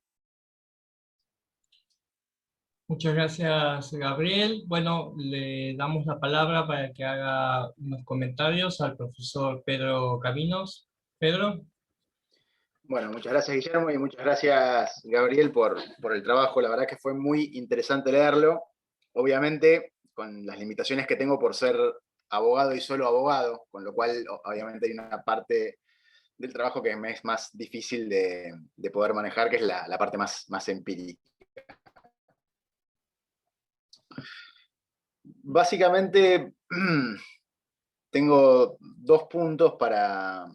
Muchas gracias, Gabriel. Bueno, le damos la palabra para que haga unos comentarios al profesor Pedro Caminos. Pedro. Bueno, muchas gracias, Guillermo, y muchas gracias, Gabriel, por el trabajo. La verdad que fue muy interesante leerlo. Obviamente, con las limitaciones que tengo por ser abogado y solo abogado, con lo cual, obviamente, hay una parte del trabajo que me es más difícil de poder manejar, que es la parte más empírica. Básicamente, tengo dos puntos para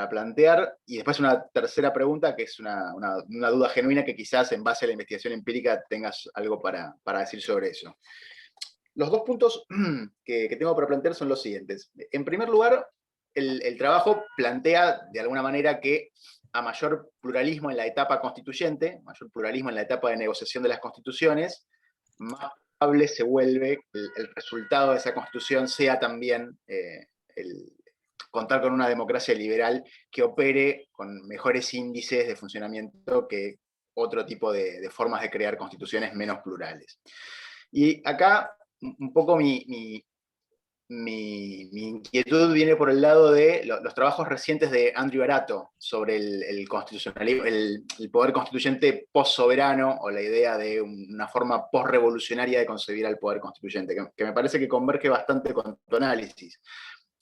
plantear, y después una tercera pregunta, que es una duda genuina que quizás en base a la investigación empírica tengas algo para decir sobre eso. Los dos puntos que tengo para plantear son los siguientes. En primer lugar, el trabajo plantea de alguna manera que a mayor pluralismo en la etapa constituyente, mayor pluralismo en la etapa de negociación de las constituciones, más probable se vuelve el resultado de esa constitución sea también contar con una democracia liberal que opere con mejores índices de funcionamiento que otro tipo de formas de crear constituciones menos plurales. Y acá un poco mi inquietud viene por el lado de los trabajos recientes de Andrew Arato sobre el constitucionalismo, el poder constituyente post-soberano, o la idea de una forma post-revolucionaria de concebir al poder constituyente, que me parece que converge bastante con tu análisis.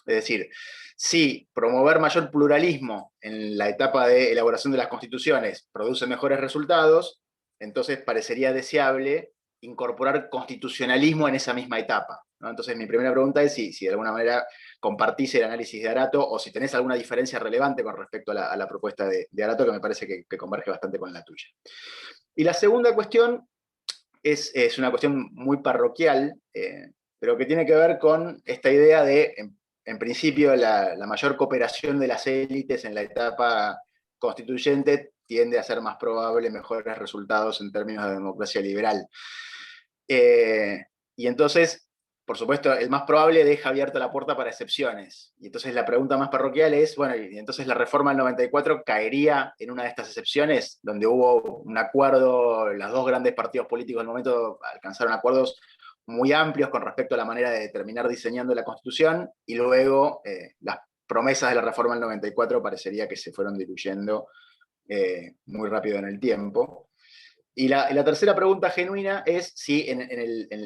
Es decir, si promover mayor pluralismo en la etapa de elaboración de las constituciones produce mejores resultados, entonces parecería deseable incorporar constitucionalismo en esa misma etapa, ¿no? Entonces mi primera pregunta es si de alguna manera compartís el análisis de Arato, o si tenés alguna diferencia relevante con respecto a la propuesta de Arato, que me parece que converge bastante con la tuya. Y la segunda cuestión es una cuestión muy parroquial, pero que tiene que ver con esta idea de, en principio, la mayor cooperación de las élites en la etapa constituyente tiende a ser más probable mejores resultados en términos de democracia liberal. Y entonces, por supuesto, el más probable deja abierta la puerta para excepciones. Y entonces la pregunta más parroquial es, bueno, y entonces la reforma del 94 caería en una de estas excepciones, donde hubo un acuerdo, los dos grandes partidos políticos del momento alcanzaron acuerdos muy amplios con respecto a la manera de terminar diseñando la Constitución, y luego las promesas de la reforma del 94 parecería que se fueron diluyendo muy rápido en el tiempo. Y la tercera pregunta genuina es si en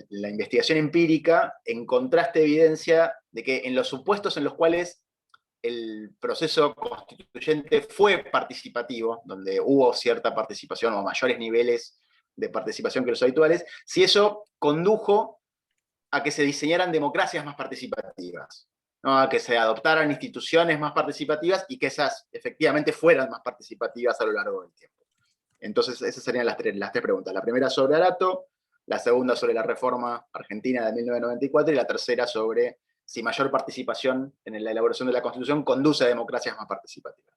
la investigación empírica encontraste evidencia de que en los supuestos en los cuales el proceso constituyente fue participativo, donde hubo cierta participación o mayores niveles de participación que los habituales, si eso condujo a que se diseñaran democracias más participativas, ¿no? A que se adoptaran instituciones más participativas y que esas efectivamente fueran más participativas a lo largo del tiempo. Entonces, esas serían las tres preguntas. La primera sobre Arato, la segunda sobre la reforma argentina de 1994, y la tercera sobre si mayor participación en la elaboración de la Constitución conduce a democracias más participativas.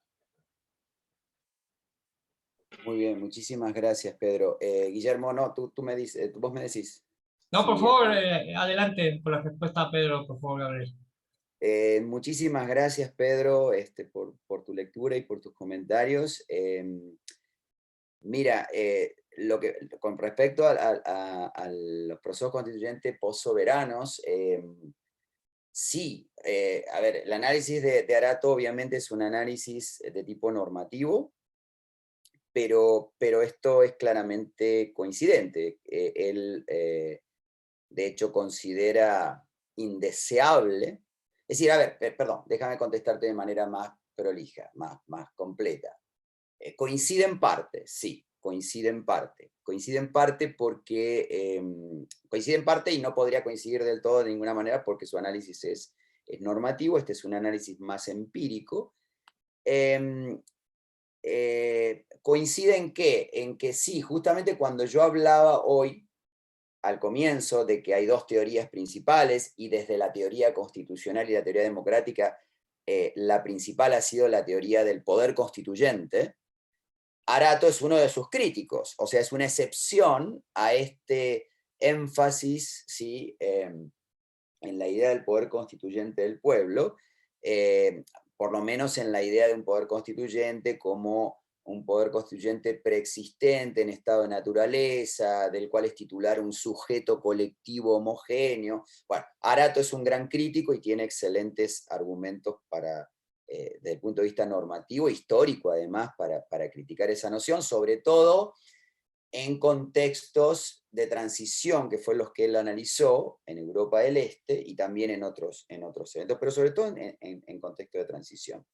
Muy bien, muchísimas gracias, Pedro. Guillermo, no, vos me decís. No, por Sí, favor, adelante con la respuesta, Pedro, por favor, Gabriel. muchísimas gracias, Pedro, por tu lectura y por tus comentarios. Mira, con respecto a los procesos constituyentes postsoberanos, sí, a ver, el análisis de Arato obviamente es un análisis de tipo normativo, pero esto es claramente coincidente. Él, de hecho, considera indeseable, es decir, a ver, perdón, déjame contestarte de manera más prolija, más completa. Coincide en parte, sí, coincide en parte. Coincide en parte porque, coincide en parte y no podría coincidir del todo de ninguna manera porque su análisis es normativo, este es un análisis más empírico. ¿Coincide en qué? En que sí, justamente cuando yo hablaba hoy, al comienzo, de que hay dos teorías principales, y desde la teoría constitucional y la teoría democrática, la principal ha sido la teoría del poder constituyente. Arato es uno de sus críticos, o sea, es una excepción a este énfasis, ¿sí? En la idea del poder constituyente del pueblo, por lo menos en la idea de un poder constituyente como un poder constituyente preexistente en estado de naturaleza, del cual es titular un sujeto colectivo homogéneo. Bueno, Arato es un gran crítico y tiene excelentes argumentos desde el punto de vista normativo, histórico además, para criticar esa noción, sobre todo en contextos de transición, que fue los que él analizó en Europa del Este y también en otros eventos, pero sobre todo en contexto de transición.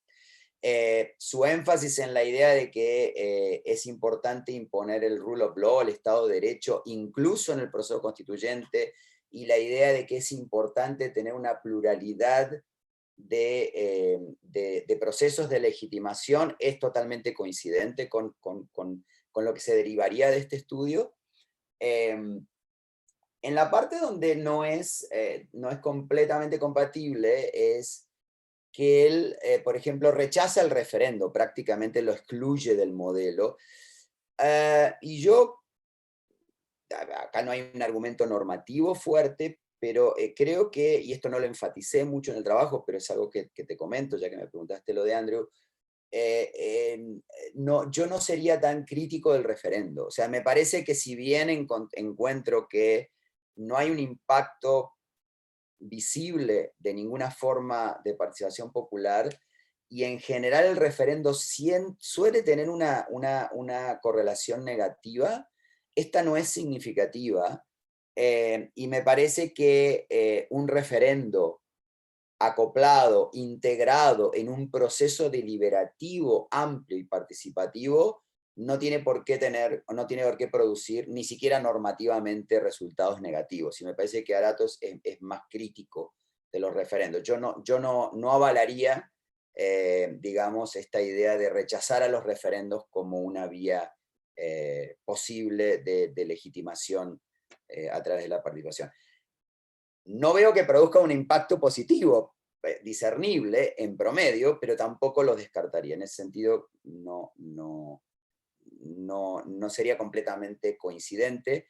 Su énfasis en la idea de que es importante imponer el rule of law, el Estado de Derecho, incluso en el proceso constituyente, y la idea de que es importante tener una pluralidad de procesos de legitimación es totalmente coincidente con lo que se derivaría de este estudio. En la parte donde no es completamente compatible es que él, por ejemplo, rechaza el referendo, prácticamente lo excluye del modelo. Y yo, acá no hay un argumento normativo fuerte, pero creo que, y esto no lo enfaticé mucho en el trabajo, pero es algo que te comento, ya que me preguntaste lo de Andrew, no, yo no sería tan crítico del referendo. O sea, me parece que si bien encuentro que no hay un impacto visible de ninguna forma de participación popular, y en general el referendo suele tener una correlación negativa, esta no es significativa, y me parece que un referendo acoplado, integrado en un proceso deliberativo amplio y participativo, no tiene por qué producir ni siquiera normativamente resultados negativos. Y me parece que Arato es más crítico de los referendos. Yo no avalaría, digamos, esta idea de rechazar a los referendos como una vía posible de legitimación a través de la participación. No veo que produzca un impacto positivo, discernible en promedio, pero tampoco lo descartaría. En ese sentido, no sería completamente coincidente.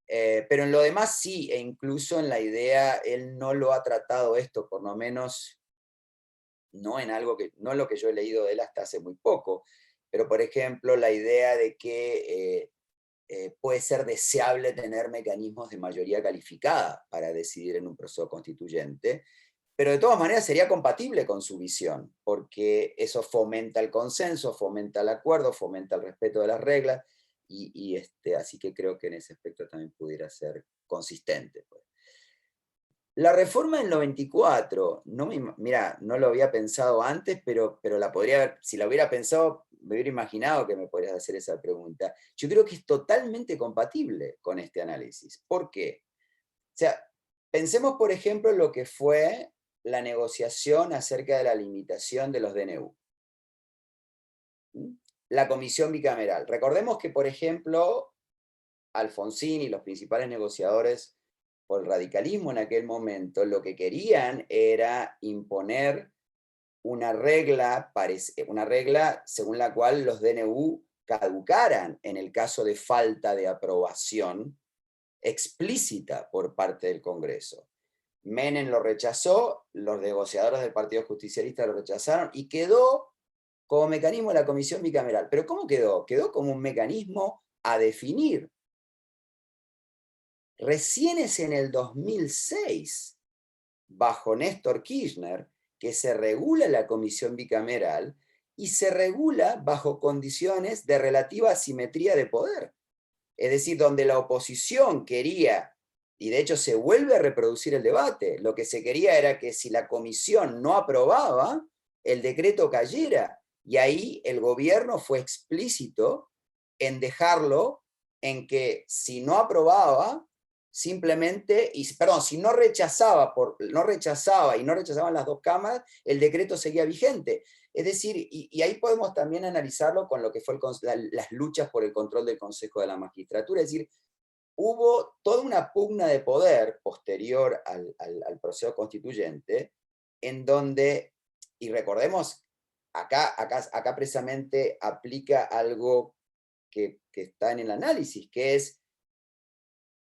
Pero en lo demás sí, e incluso en la idea, él no lo ha tratado esto, por lo menos no en lo que yo he leído de él hasta hace muy poco, pero por ejemplo la idea de que puede ser deseable tener mecanismos de mayoría calificada para decidir en un proceso constituyente, pero de todas maneras sería compatible con su visión, porque eso fomenta el consenso, fomenta el acuerdo, fomenta el respeto de las reglas, así que creo que en ese aspecto también pudiera ser consistente. Pues. La reforma del 94, mira, no lo había pensado antes, pero si la hubiera pensado, me hubiera imaginado que me podrías hacer esa pregunta. Yo creo que es totalmente compatible con este análisis. ¿Por qué? O sea, pensemos, por ejemplo, en lo que fue la negociación acerca de la limitación de los DNU. La comisión bicameral. Recordemos que, por ejemplo, Alfonsín y los principales negociadores por el radicalismo en aquel momento, lo que querían era imponer una regla según la cual los DNU caducaran en el caso de falta de aprobación explícita por parte del Congreso. Menem lo rechazó, los negociadores del Partido Justicialista lo rechazaron, y quedó como mecanismo la comisión bicameral. ¿Pero cómo quedó? Quedó como un mecanismo a definir. Recién es en el 2006, bajo Néstor Kirchner, que se regula la comisión bicameral, y se regula bajo condiciones de relativa asimetría de poder. Es decir, donde la oposición quería, y de hecho se vuelve a reproducir el debate, lo que se quería era que si la comisión no aprobaba, el decreto cayera. Y ahí el gobierno fue explícito en dejarlo en que si no aprobaba, simplemente, si no rechazaba y no rechazaban las dos cámaras, el decreto seguía vigente. Es decir, y ahí podemos también analizarlo con lo que fue las luchas por el control del Consejo de la Magistratura. Es decir, hubo toda una pugna de poder posterior al proceso constituyente, en donde, y recordemos, acá precisamente aplica algo que está en el análisis, que es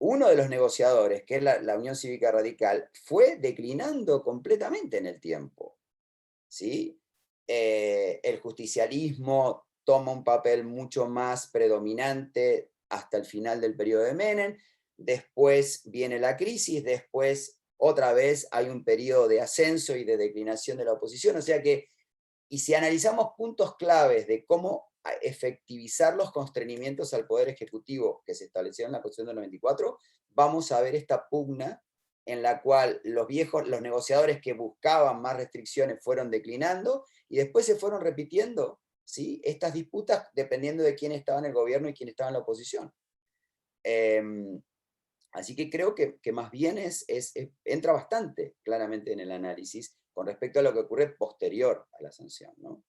uno de los negociadores, que es la Unión Cívica Radical, fue declinando completamente en el tiempo, ¿sí? El justicialismo toma un papel mucho más predominante hasta el final del periodo de Menem, después viene la crisis, después otra vez hay un periodo de ascenso y de declinación de la oposición, o sea que, y si analizamos puntos claves de cómo efectivizar los constreñimientos al Poder Ejecutivo que se establecieron en la Constitución del 94, vamos a ver esta pugna en la cual los negociadores que buscaban más restricciones fueron declinando, y después se fueron repitiendo, ¿sí?, estas disputas dependiendo de quién estaba en el gobierno y quién estaba en la oposición. Así que creo que más bien entra bastante claramente en el análisis con respecto a lo que ocurre posterior a la sanción, ¿no?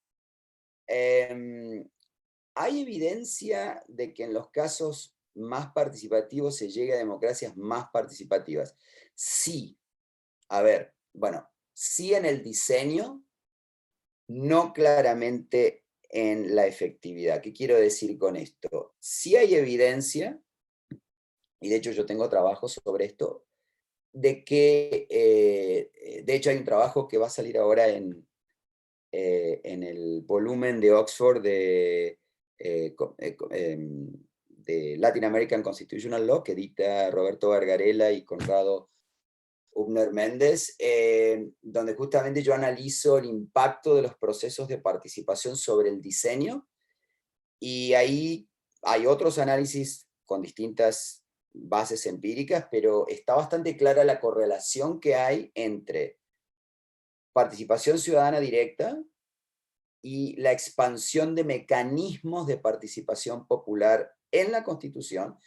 ¿Hay evidencia de que en los casos más participativos se llegue a democracias más participativas? Sí. A ver, bueno, sí en el diseño, no claramente en la efectividad. ¿Qué quiero decir con esto? Sí hay evidencia, y de hecho yo tengo trabajos sobre esto, de que, de hecho hay un trabajo que va a salir ahora en el volumen de Oxford de Latin American Constitutional Law, que edita Roberto Vergarella y Conrado Hübner Méndez, donde justamente yo analizo el impacto de los procesos de participación sobre el diseño, y ahí hay otros análisis con distintas bases empíricas, pero está bastante clara la correlación que hay entre participación ciudadana directa y la expansión de mecanismos de participación popular en la Constitución,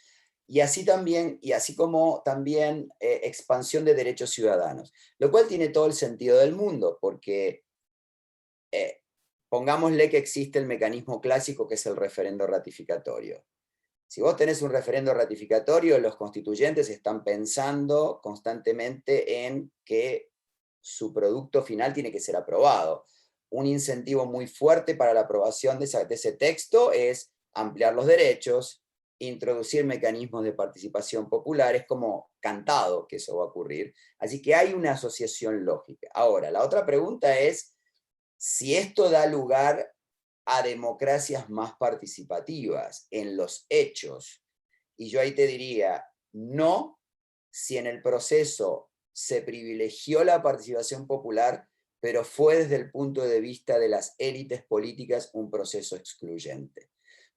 y así como también expansión de derechos ciudadanos, lo cual tiene todo el sentido del mundo, porque pongámosle que existe el mecanismo clásico que es el referendo ratificatorio. Si vos tenés un referendo ratificatorio, los constituyentes están pensando constantemente en que su producto final tiene que ser aprobado. Un incentivo muy fuerte para la aprobación de ese texto es ampliar los derechos, introducir mecanismos de participación popular. Es como cantado que eso va a ocurrir. Así que hay una asociación lógica. Ahora, la otra pregunta es si esto da lugar a democracias más participativas en los hechos. Y yo ahí te diría, no, si en el proceso se privilegió la participación popular, pero fue desde el punto de vista de las élites políticas un proceso excluyente.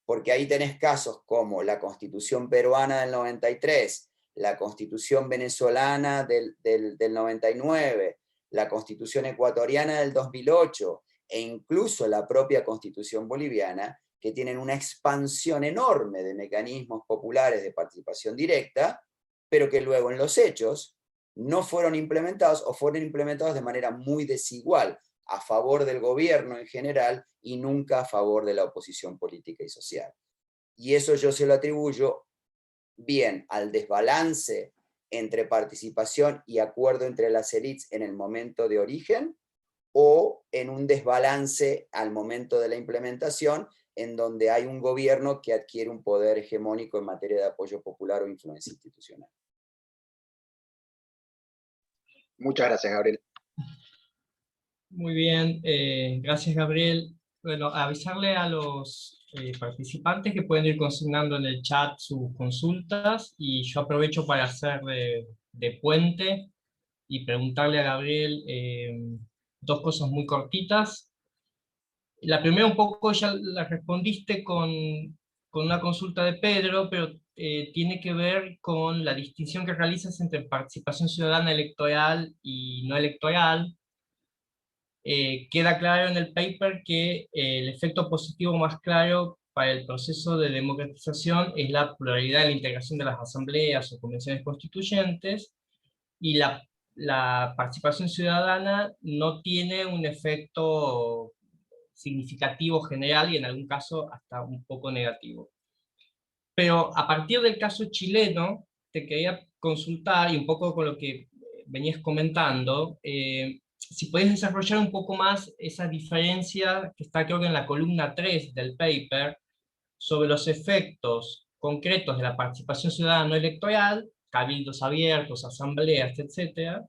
Porque ahí tenés casos como la Constitución peruana del 93, la Constitución venezolana del 99, la Constitución ecuatoriana del 2008, e incluso la propia Constitución boliviana, que tienen una expansión enorme de mecanismos populares de participación directa, pero que luego en los hechos no fueron implementados, o fueron implementados de manera muy desigual, a favor del gobierno en general y nunca a favor de la oposición política y social. Y eso yo se lo atribuyo bien al desbalance entre participación y acuerdo entre las élites en el momento de origen, o en un desbalance al momento de la implementación en donde hay un gobierno que adquiere un poder hegemónico en materia de apoyo popular o influencia institucional. Muchas gracias, Gabriel. Muy bien, gracias Gabriel. Bueno, avisarle a los participantes que pueden ir consignando en el chat sus consultas, y yo aprovecho para hacer de puente y preguntarle a Gabriel dos cosas muy cortitas. La primera un poco ya la respondiste con una consulta de Pedro, pero tiene que ver con la distinción que realizas entre participación ciudadana electoral y no electoral. Queda claro en el paper que el efecto positivo más claro para el proceso de democratización es la pluralidad y la integración de las asambleas o convenciones constituyentes, y la participación ciudadana no tiene un efecto significativo general, y en algún caso hasta un poco negativo. Pero a partir del caso chileno, te quería consultar, y un poco con lo que venías comentando, si podés desarrollar un poco más esa diferencia que está, creo que en la columna 3 del paper, sobre los efectos concretos de la participación ciudadana no electoral, cabildos abiertos, asambleas, etcétera,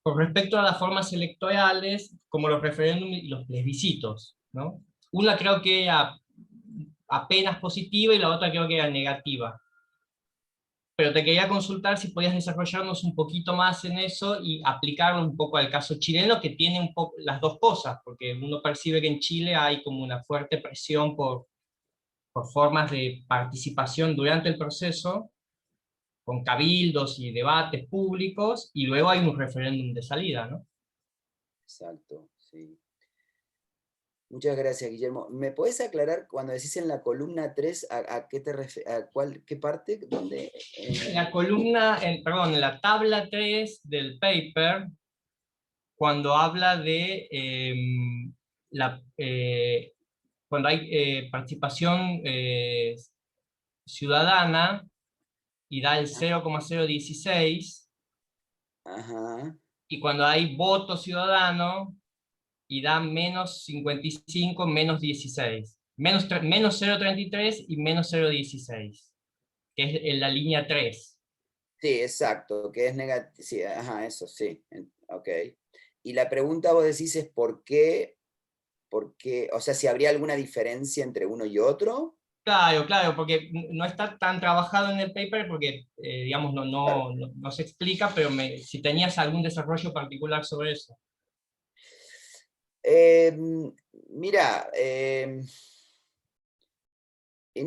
con respecto a las formas electorales, como los referéndums y los plebiscitos, ¿no? Una creo que era apenas positiva y la otra creo que era negativa. Pero te quería consultar si podías desarrollarnos un poquito más en eso y aplicarlo un poco al caso chileno, que tiene un poco las dos cosas, porque uno percibe que en Chile hay como una fuerte presión por formas de participación durante el proceso, con cabildos y debates públicos, y luego hay un referéndum de salida, ¿no? Exacto, sí. Muchas gracias, Guillermo. ¿Me puedes aclarar cuando decís en la columna 3 a qué te refieres, qué parte? ¿Dónde? En la columna, perdón, en la tabla 3 del paper, cuando habla de cuando hay participación ciudadana y da el 0,016, Ajá. y cuando hay voto ciudadano y da menos 55, menos 16, menos 0,33 y menos 0,16, que es en la línea 3. Sí, exacto, que es negativo. Sí, ajá, eso, sí. Ok. Y la pregunta vos decís es por qué, o sea, si habría alguna diferencia entre uno y otro. Claro, claro, porque no está tan trabajado en el paper, porque, digamos, Claro. no se explica, pero si tenías algún desarrollo particular sobre eso. Mira, en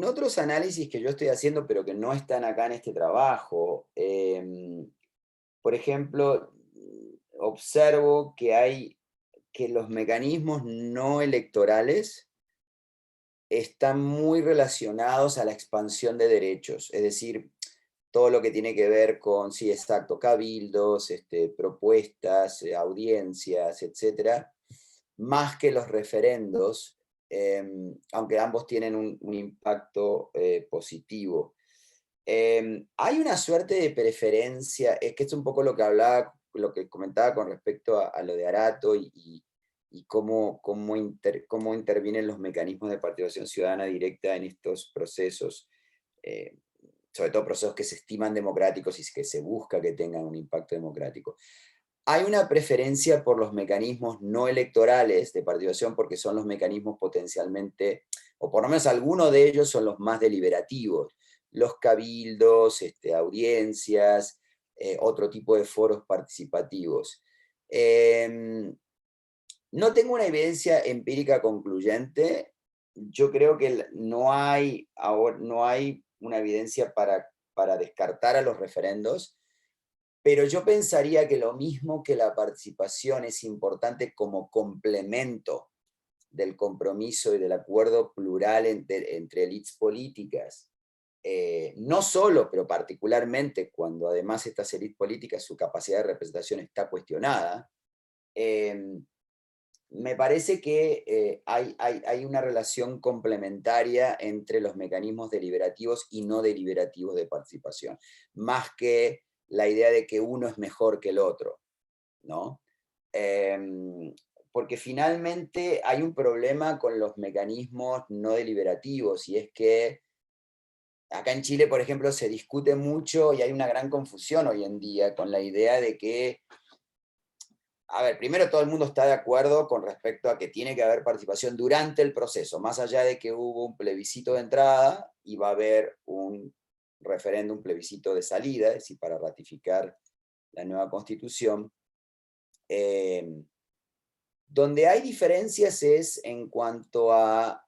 otros análisis que yo estoy haciendo, pero que no están acá en este trabajo, por ejemplo, observo que los mecanismos no electorales están muy relacionados a la expansión de derechos, es decir, todo lo que tiene que ver con, sí, exacto, cabildos, propuestas, audiencias, etcétera, más que los referendos, aunque ambos tienen un impacto positivo. Hay una suerte de preferencia, es que es un poco lo que hablaba, lo que comentaba con respecto a lo de Arato y cómo intervienen los mecanismos de participación ciudadana directa en estos procesos, sobre todo procesos que se estiman democráticos y que se busca que tengan un impacto democrático. Hay una preferencia por los mecanismos no electorales de participación porque son los mecanismos potencialmente, o por lo menos algunos de ellos son los más deliberativos. Los cabildos, audiencias, otro tipo de foros participativos. No tengo una evidencia empírica concluyente. Yo creo que no hay una evidencia para descartar a los referendos, pero yo pensaría que lo mismo que la participación es importante como complemento del compromiso y del acuerdo plural entre élites políticas, no solo, pero particularmente cuando además estas élites políticas, su capacidad de representación está cuestionada, me parece que hay una relación complementaria entre los mecanismos deliberativos y no deliberativos de participación, más que la idea de que uno es mejor que el otro, ¿no? porque finalmente hay un problema con los mecanismos no deliberativos, y es que acá en Chile, por ejemplo, se discute mucho y hay una gran confusión hoy en día con la idea de que, a ver, primero todo el mundo está de acuerdo con respecto a que tiene que haber participación durante el proceso, más allá de que hubo un plebiscito de entrada y va a haber un referéndum, plebiscito de salida, es decir, para ratificar la nueva constitución. Donde hay diferencias es en cuanto a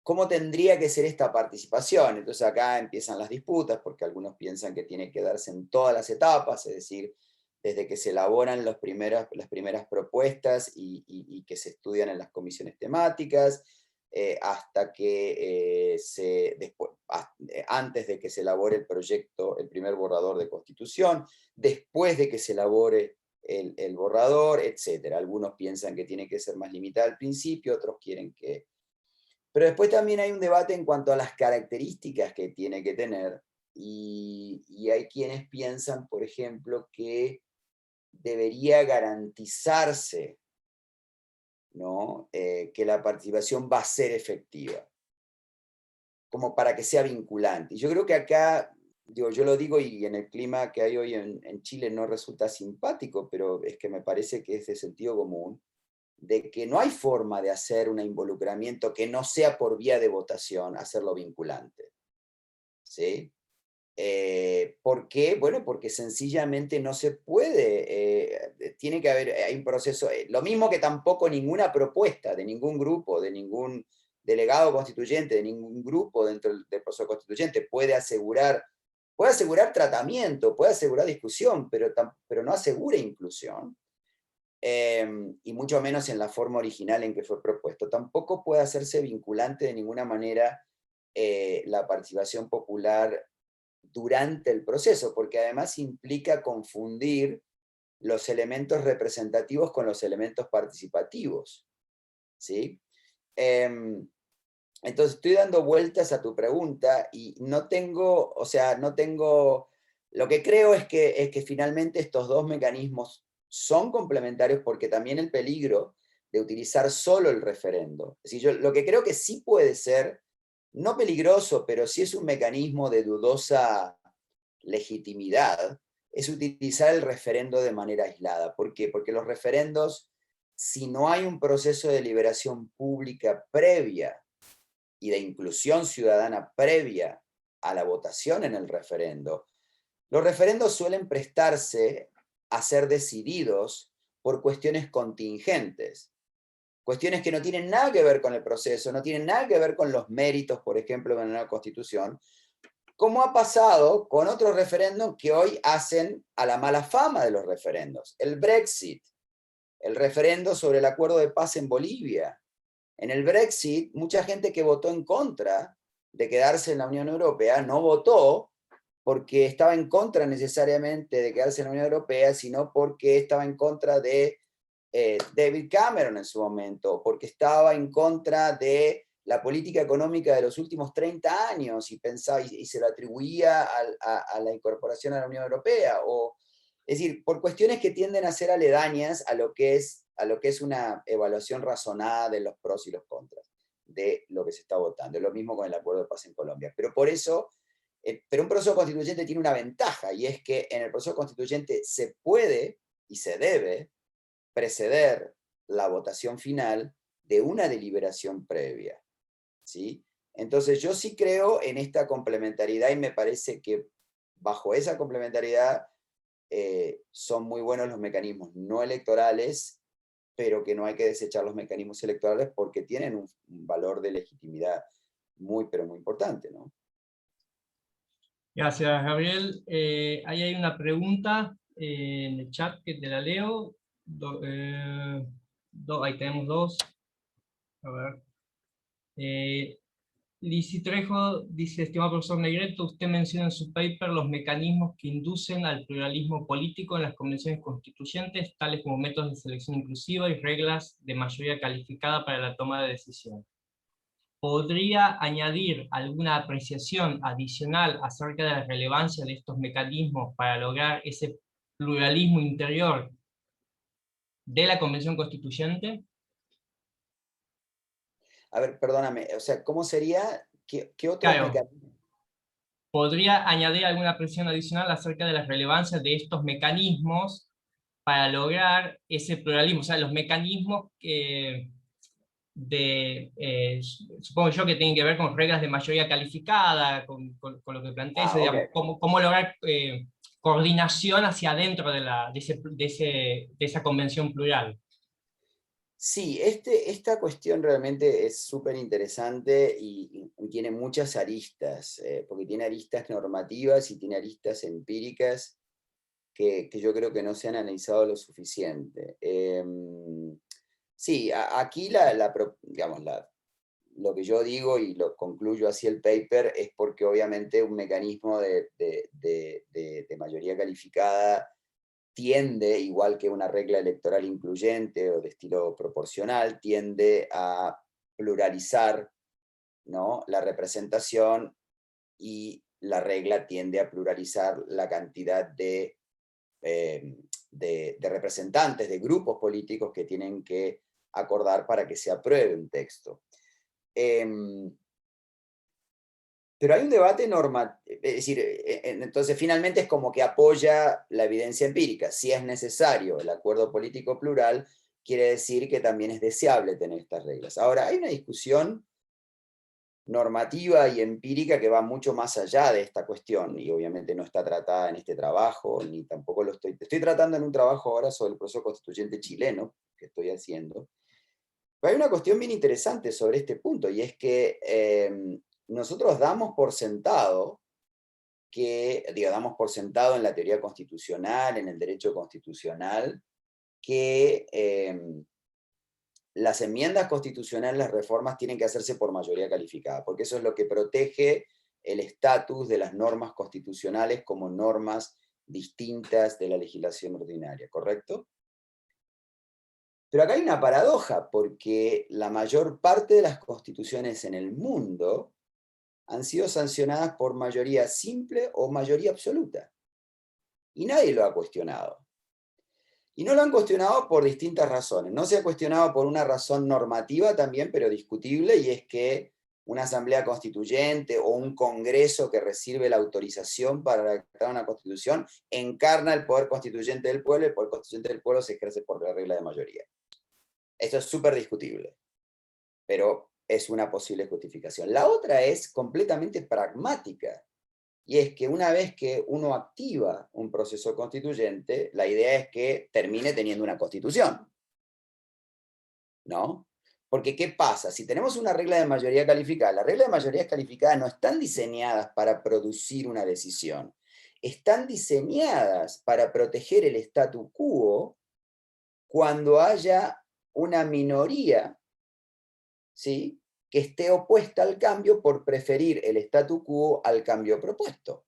cómo tendría que ser esta participación. Entonces acá empiezan las disputas, porque algunos piensan que tiene que darse en todas las etapas, es decir, desde que se elaboran las primeras propuestas y que se estudian en las comisiones temáticas, hasta que antes de que se elabore el proyecto, el primer borrador de constitución, después de que se elabore el borrador, etc. Algunos piensan que tiene que ser más limitada al principio, otros quieren que... Pero después también hay un debate en cuanto a las características que tiene que tener, y hay quienes piensan, por ejemplo, que debería garantizarse, ¿no? Que la participación va a ser efectiva, como para que sea vinculante. Y yo creo que acá, digo, yo lo digo y en el clima que hay hoy en Chile no resulta simpático, pero es que me parece que es de sentido común, de que no hay forma de hacer un involucramiento que no sea por vía de votación, hacerlo vinculante. ¿Sí? ¿Por qué? Bueno, porque sencillamente no se puede, tiene que haber, hay un proceso, lo mismo que tampoco ninguna propuesta de ningún grupo, de ningún delegado constituyente, de ningún grupo dentro del proceso constituyente puede asegurar tratamiento, puede asegurar discusión, pero no asegura inclusión. Y mucho menos en la forma original en que fue propuesto. Tampoco puede hacerse vinculante de ninguna manera la participación popular durante el proceso, porque además implica confundir los elementos representativos con los elementos participativos, ¿sí? Entonces estoy dando vueltas a tu pregunta y no tengo, lo que creo es que finalmente estos dos mecanismos son complementarios, porque también el peligro de utilizar solo el referendo, es decir, yo lo que creo que sí puede ser, no peligroso, pero sí es un mecanismo de dudosa legitimidad, es utilizar el referendo de manera aislada. ¿Por qué? Porque los referendos, si no hay un proceso de deliberación pública previa y de inclusión ciudadana previa a la votación en el referendo, los referendos suelen prestarse a ser decididos por cuestiones contingentes, cuestiones que no tienen nada que ver con el proceso, no tienen nada que ver con los méritos, por ejemplo, de una nueva constitución, como ha pasado con otros referendos que hoy hacen a la mala fama de los referendos. El Brexit, el referendo sobre el acuerdo de paz en Bolivia. En el Brexit, mucha gente que votó en contra de quedarse en la Unión Europea no votó porque estaba en contra necesariamente de quedarse en la Unión Europea, sino porque estaba en contra de David Cameron en su momento, porque estaba en contra de la política económica de los últimos 30 años y pensaba, y se lo atribuía a la incorporación a la Unión Europea, es decir, por cuestiones que tienden a ser aledañas a lo que es una evaluación razonada de los pros y los contras de lo que se está votando. Es lo mismo con el acuerdo de paz en Colombia. Pero por eso, pero un proceso constituyente tiene una ventaja, y es que en el proceso constituyente se puede y se debe preceder la votación final de una deliberación previa, ¿sí? Entonces yo sí creo en esta complementariedad, y me parece que bajo esa complementariedad son muy buenos los mecanismos no electorales, pero que no hay que desechar los mecanismos electorales porque tienen un valor de legitimidad muy, pero muy importante, ¿no? Gracias, Gabriel. Ahí hay una pregunta en el chat que te la leo. Ahí tenemos dos. A ver. Lizzy Trejo dice: estimado profesor Negretto, usted menciona en su paper los mecanismos que inducen al pluralismo político en las convenciones constituyentes, tales como métodos de selección inclusiva y reglas de mayoría calificada para la toma de decisiones. ¿Podría añadir alguna apreciación adicional acerca de la relevancia de estos mecanismos para lograr ese pluralismo interior de la Convención Constituyente. A ver, perdóname, o sea, ¿cómo sería? ¿Qué otros Claro, mecanismos? podría añadir alguna presión adicional acerca de la relevancia de estos mecanismos para lograr ese pluralismo, o sea, los mecanismos supongo yo que tienen que ver con reglas de mayoría calificada, con lo que planteé, Ah, ok. digamos, cómo lograr coordinación hacia adentro de esa convención plural. Sí, esta cuestión realmente es súper interesante y tiene muchas aristas, porque tiene aristas normativas y tiene aristas empíricas que yo creo que no se han analizado lo suficiente. Sí, aquí digamos, lo que yo digo y lo concluyo así el paper es porque obviamente un mecanismo de mayoría calificada tiende, igual que una regla electoral incluyente o de estilo proporcional, tiende a pluralizar, ¿no?, la representación, y la regla tiende a pluralizar la cantidad de representantes de grupos políticos que tienen que acordar para que se apruebe un texto. Pero hay un debate normativo, es decir, entonces finalmente es como que apoya la evidencia empírica. Si es necesario el acuerdo político plural, quiere decir que también es deseable tener estas reglas. Ahora, hay una discusión normativa y empírica que va mucho más allá de esta cuestión, y obviamente no está tratada en este trabajo, ni tampoco lo estoy tratando en un trabajo ahora sobre el proceso constituyente chileno, que estoy haciendo. Pero hay una cuestión bien interesante sobre este punto, y es que nosotros damos por sentado damos por sentado en la teoría constitucional, en el derecho constitucional, que las enmiendas constitucionales, las reformas, tienen que hacerse por mayoría calificada, porque eso es lo que protege el estatus de las normas constitucionales como normas distintas de la legislación ordinaria, ¿correcto? Pero acá hay una paradoja, porque la mayor parte de las constituciones en el mundo han sido sancionadas por mayoría simple o mayoría absoluta. Y nadie lo ha cuestionado. Y no lo han cuestionado por distintas razones. No se ha cuestionado por una razón normativa también, pero discutible, y es que una asamblea constituyente o un congreso que recibe la autorización para redactar una constitución encarna el poder constituyente del pueblo, y el poder constituyente del pueblo se ejerce por la regla de mayoría. Esto es súper discutible, pero es una posible justificación. La otra es completamente pragmática, y es que una vez que uno activa un proceso constituyente, la idea es que termine teniendo una constitución, ¿no? Porque ¿qué pasa? Si tenemos una regla de mayoría calificada, las reglas de mayoría calificada no están diseñadas para producir una decisión, están diseñadas para proteger el statu quo cuando haya una minoría, ¿sí?, que esté opuesta al cambio por preferir el statu quo al cambio propuesto.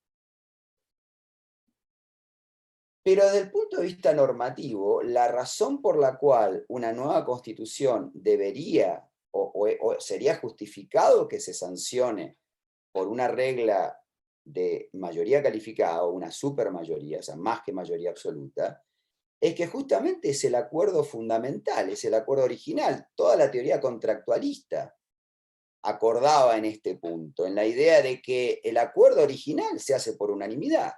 Pero desde el punto de vista normativo, la razón por la cual una nueva constitución debería o sería justificado que se sancione por una regla de mayoría calificada o una supermayoría, o sea, más que mayoría absoluta, es que justamente es el acuerdo fundamental, es el acuerdo original. Toda la teoría contractualista acordaba en este punto, en la idea de que el acuerdo original se hace por unanimidad.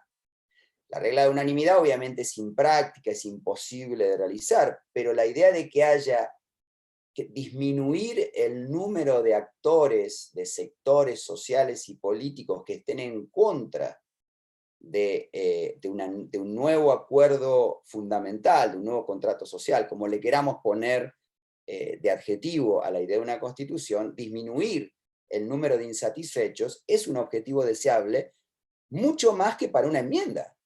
La regla de unanimidad obviamente es impráctica, es imposible de realizar, pero la idea de que haya que disminuir el número de actores, de sectores sociales y políticos que estén en contra de un nuevo acuerdo fundamental, de un nuevo contrato social, como le queramos poner de adjetivo a la idea de una constitución, disminuir el número de insatisfechos es un objetivo deseable mucho más que para una enmienda.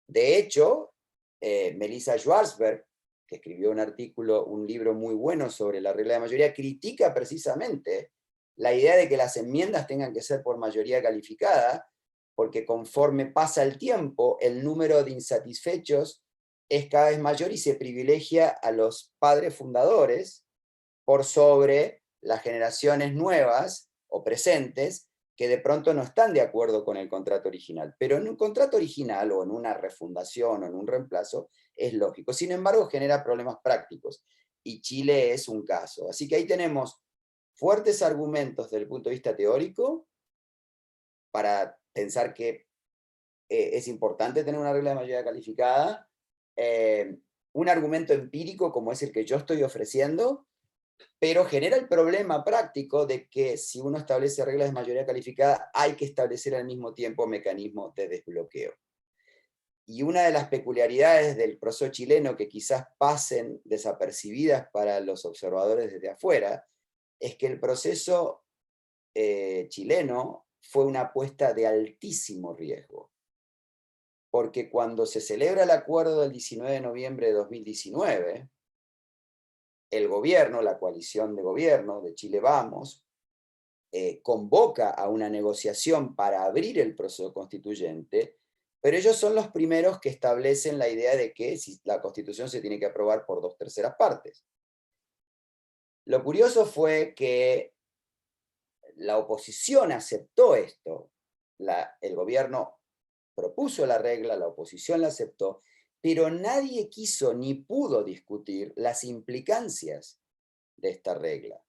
De hecho, Melissa Schwarzberg, que escribió un libro muy bueno sobre la regla de mayoría, critica precisamente la idea de que las enmiendas tengan que ser por mayoría calificada, porque conforme pasa el tiempo, el número de insatisfechos es cada vez mayor y se privilegia a los padres fundadores por sobre las generaciones nuevas o presentes que de pronto no están de acuerdo con el contrato original. Pero en un contrato original, o en una refundación, o en un reemplazo, es lógico. Sin embargo, genera problemas prácticos. Y Chile es un caso. Así que ahí tenemos fuertes argumentos desde el punto de vista teórico para pensar que es importante tener una regla de mayoría calificada, un argumento empírico como es el que yo estoy ofreciendo, pero genera el problema práctico de que si uno establece reglas de mayoría calificada, hay que establecer al mismo tiempo mecanismos de desbloqueo. Y una de las peculiaridades del proceso chileno que quizás pasen desapercibidas para los observadores desde afuera, es que el proceso chileno fue una apuesta de altísimo riesgo. Porque cuando se celebra el acuerdo del 19 de noviembre de 2019, el gobierno, la coalición de gobierno de Chile Vamos, convoca a una negociación para abrir el proceso constituyente, pero ellos son los primeros que establecen la idea de que la Constitución se tiene que aprobar por 2/3 partes. Lo curioso fue que la oposición aceptó esto, el gobierno propuso la regla, la oposición la aceptó, pero nadie quiso ni pudo discutir las implicancias de esta regla.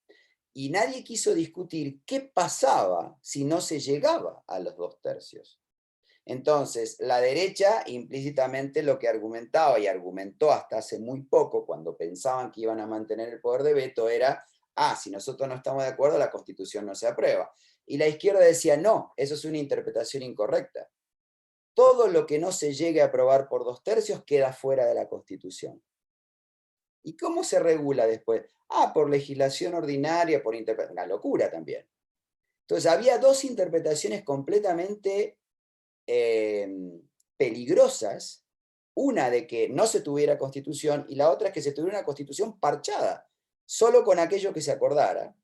Y nadie quiso discutir qué pasaba si no se llegaba a los 2/3. Entonces, la derecha implícitamente lo que argumentaba, y argumentó hasta hace muy poco, cuando pensaban que iban a mantener el poder de veto, era, si nosotros no estamos de acuerdo, la Constitución no se aprueba. Y la izquierda decía, no, eso es una interpretación incorrecta. Todo lo que no se llegue a aprobar por 2/3 queda fuera de la Constitución. ¿Y cómo se regula después? Por legislación ordinaria, por interpretación. Una locura también. Entonces había dos interpretaciones completamente peligrosas, una de que no se tuviera Constitución y la otra es que se tuviera una Constitución parchada, solo con aquello que se acordara.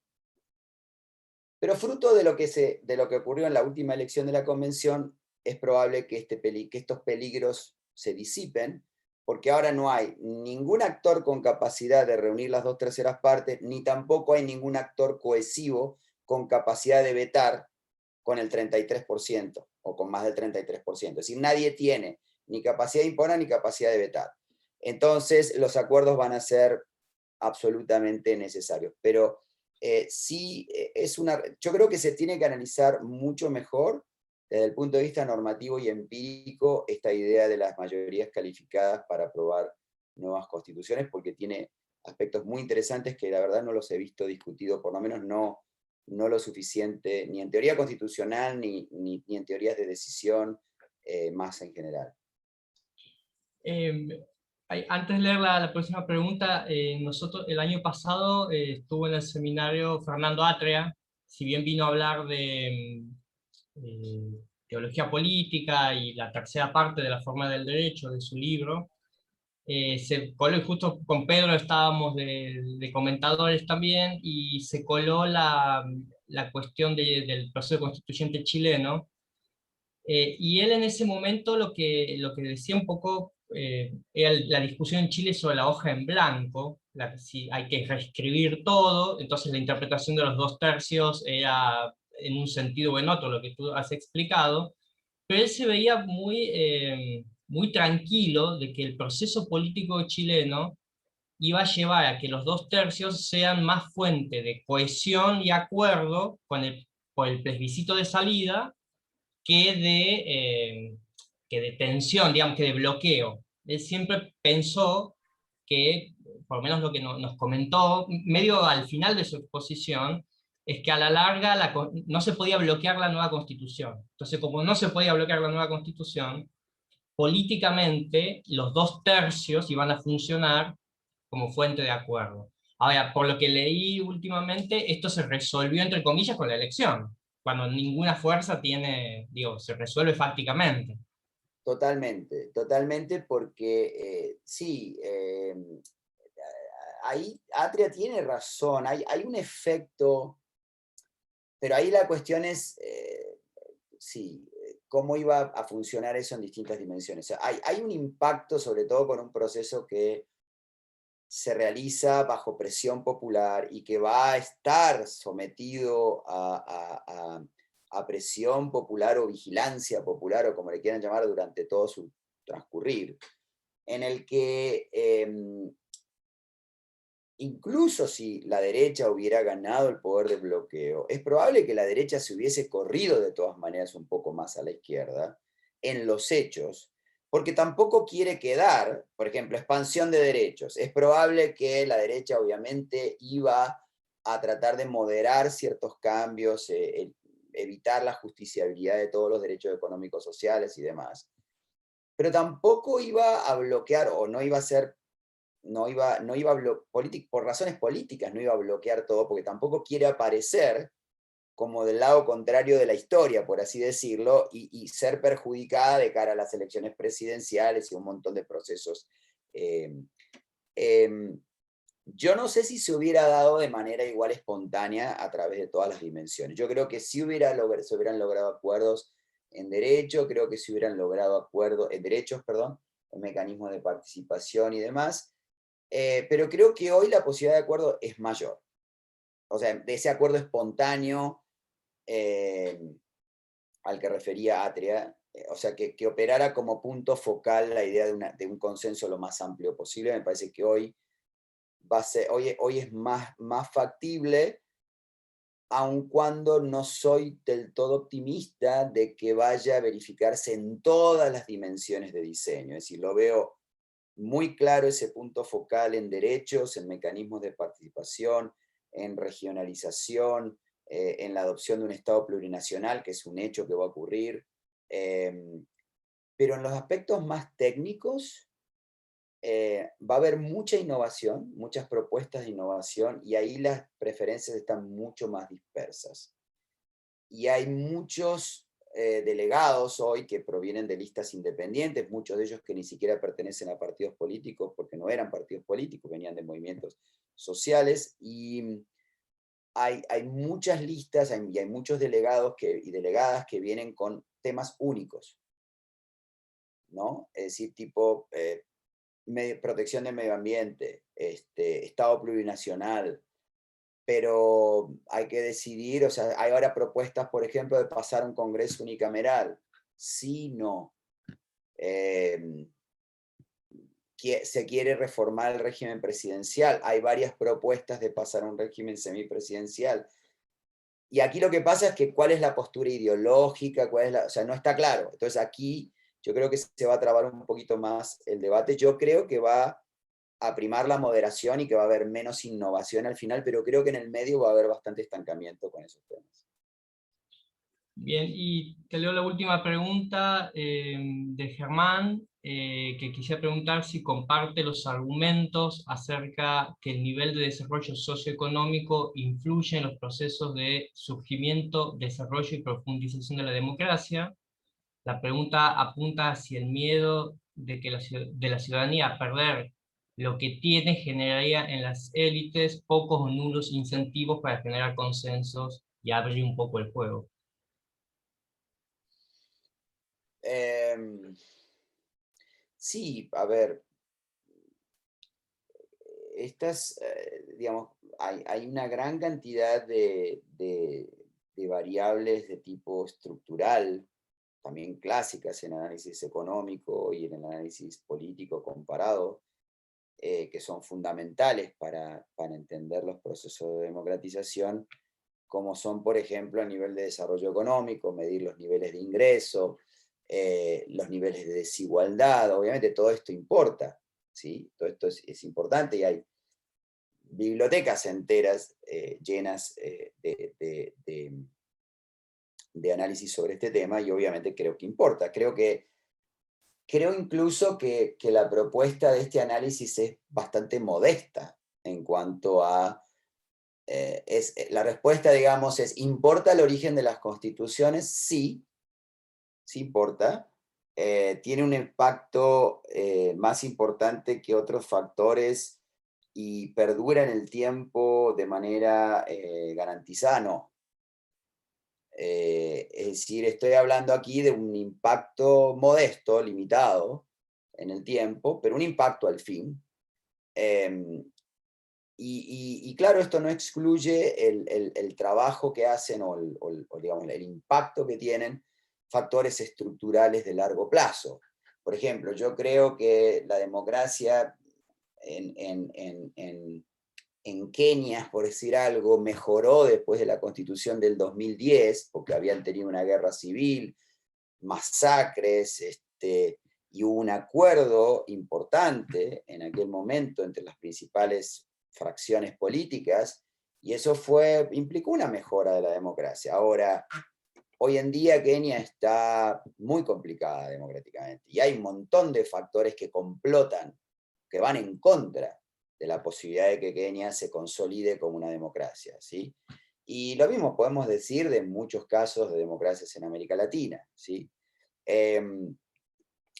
Pero fruto de lo que ocurrió en la última elección de la Convención, es probable que estos peligros se disipen, porque ahora no hay ningún actor con capacidad de reunir las 2/3 partes, ni tampoco hay ningún actor cohesivo con capacidad de vetar con el 33%, o con más del 33%. Es decir, nadie tiene ni capacidad de imponer ni capacidad de vetar. Entonces, los acuerdos van a ser absolutamente necesarios. Pero sí, yo creo que se tiene que analizar mucho mejor desde el punto de vista normativo y empírico esta idea de las mayorías calificadas para aprobar nuevas constituciones, porque tiene aspectos muy interesantes que la verdad no los he visto discutidos, por lo menos no lo suficiente, ni en teoría constitucional, ni en teorías de decisión más en general. Antes de leer la próxima pregunta, nosotros el año pasado estuvo en el seminario Fernando Atria, si bien vino a hablar de teología política y la tercera parte de la forma del derecho de su libro, se coló, y justo con Pedro estábamos de comentadores también, y se coló la cuestión del proceso constituyente chileno, y él en ese momento lo que decía un poco era la discusión en Chile sobre la hoja en blanco, si hay que reescribir todo, entonces la interpretación de los 2/3 era en un sentido o en otro, lo que tú has explicado, pero él se veía muy tranquilo de que el proceso político chileno iba a llevar a que los 2/3 sean más fuente de cohesión y acuerdo por el plebiscito de salida que de tensión, digamos, que de bloqueo. Él siempre pensó que, por lo menos lo que nos comentó, medio al final de su exposición, es que a la larga no se podía bloquear la nueva constitución. Entonces, como no se podía bloquear la nueva constitución, políticamente los 2/3 iban a funcionar como fuente de acuerdo. Ahora, por lo que leí últimamente, esto se resolvió entre comillas con la elección, cuando ninguna fuerza tiene, digo, se resuelve fácticamente. Totalmente, totalmente, porque sí, ahí Atria tiene razón, hay un efecto, pero ahí la cuestión es, sí, cómo iba a funcionar eso en distintas dimensiones. O sea, hay un impacto, sobre todo con un proceso que se realiza bajo presión popular y que va a estar sometido a presión popular o vigilancia popular, o como le quieran llamar, durante todo su transcurrir, en el que incluso si la derecha hubiera ganado el poder de bloqueo, es probable que la derecha se hubiese corrido de todas maneras un poco más a la izquierda, en los hechos, porque tampoco quiere quedar, por ejemplo, expansión de derechos. Es probable que la derecha obviamente iba a tratar de moderar ciertos cambios, evitar la justiciabilidad de todos los derechos económicos, sociales y demás. Pero tampoco iba a bloquear, o no iba a ser, por razones políticas, no iba a bloquear todo, porque tampoco quiere aparecer como del lado contrario de la historia, por así decirlo, y ser perjudicada de cara a las elecciones presidenciales y un montón de procesos. Yo no sé si se hubiera dado de manera igual espontánea a través de todas las dimensiones. Yo creo que sí se hubieran logrado acuerdos en derecho, creo que se hubieran logrado acuerdos en derechos, perdón, en mecanismos de participación y demás, pero creo que hoy la posibilidad de acuerdo es mayor. O sea, de ese acuerdo espontáneo al que refería Atria, o sea, que operara como punto focal la idea de un consenso lo más amplio posible. Me parece que hoy hoy es más factible, aun cuando no soy del todo optimista de que vaya a verificarse en todas las dimensiones de diseño. Es decir, lo veo muy claro ese punto focal en derechos, en mecanismos de participación, en regionalización, en la adopción de un Estado plurinacional, que es un hecho que va a ocurrir. Pero en los aspectos más técnicos, va a haber mucha innovación, muchas propuestas de innovación, y ahí las preferencias están mucho más dispersas. Y hay muchos delegados hoy que provienen de listas independientes, muchos de ellos que ni siquiera pertenecen a partidos políticos, porque no eran partidos políticos, venían de movimientos sociales, y hay muchas listas y hay muchos delegados y delegadas que vienen con temas únicos, ¿no? Es decir, tipo protección del medio ambiente, Estado plurinacional, pero hay que decidir, o sea, hay ahora propuestas, por ejemplo, de pasar un Congreso unicameral. Sí, no. Se quiere reformar el régimen presidencial. Hay varias propuestas de pasar a un régimen semipresidencial. Y aquí lo que pasa es que cuál es la postura ideológica, o sea, no está claro. Entonces aquí yo creo que se va a trabar un poquito más el debate. Yo creo que va a primar la moderación y que va a haber menos innovación al final, pero creo que en el medio va a haber bastante estancamiento con esos temas. Bien, y te leo la última pregunta de Germán, que quisiera preguntar si comparte los argumentos acerca que el nivel de desarrollo socioeconómico influye en los procesos de surgimiento, desarrollo y profundización de la democracia. La pregunta apunta hacia el miedo de que de la ciudadanía a perder lo que tiene generaría en las élites pocos o nulos incentivos para generar consensos y abrir un poco el juego. Sí, a ver, digamos, hay una gran cantidad de variables de tipo estructural, también clásicas en análisis económico y en el análisis político comparado, que son fundamentales para entender los procesos de democratización, como son, por ejemplo, a nivel de desarrollo económico, medir los niveles de ingreso, los niveles de desigualdad. Obviamente todo esto importa, ¿sí? Todo esto es importante, y hay bibliotecas enteras llenas de análisis sobre este tema, y obviamente creo que importa. Creo incluso que la propuesta de este análisis es bastante modesta en cuanto a la respuesta, digamos, es: ¿importa el origen de las constituciones? Sí, sí importa. Tiene un impacto más importante que otros factores y perdura en el tiempo de manera garantizada, no. Es decir, estoy hablando aquí de un impacto modesto, limitado en el tiempo, pero un impacto al fin. Y claro, esto no excluye el trabajo que hacen o digamos, el impacto que tienen factores estructurales de largo plazo. Por ejemplo, yo creo que la democracia en Kenia, por decir algo, mejoró después de la constitución del 2010, porque habían tenido una guerra civil, masacres, y hubo un acuerdo importante en aquel momento entre las principales fracciones políticas, y eso implicó una mejora de la democracia. Ahora, hoy en día Kenia está muy complicada democráticamente, y hay un montón de factores que complotan, que van en contra de la posibilidad de que Kenia se consolide como una democracia, ¿sí? Y lo mismo podemos decir de muchos casos de democracias en América Latina, ¿sí? Es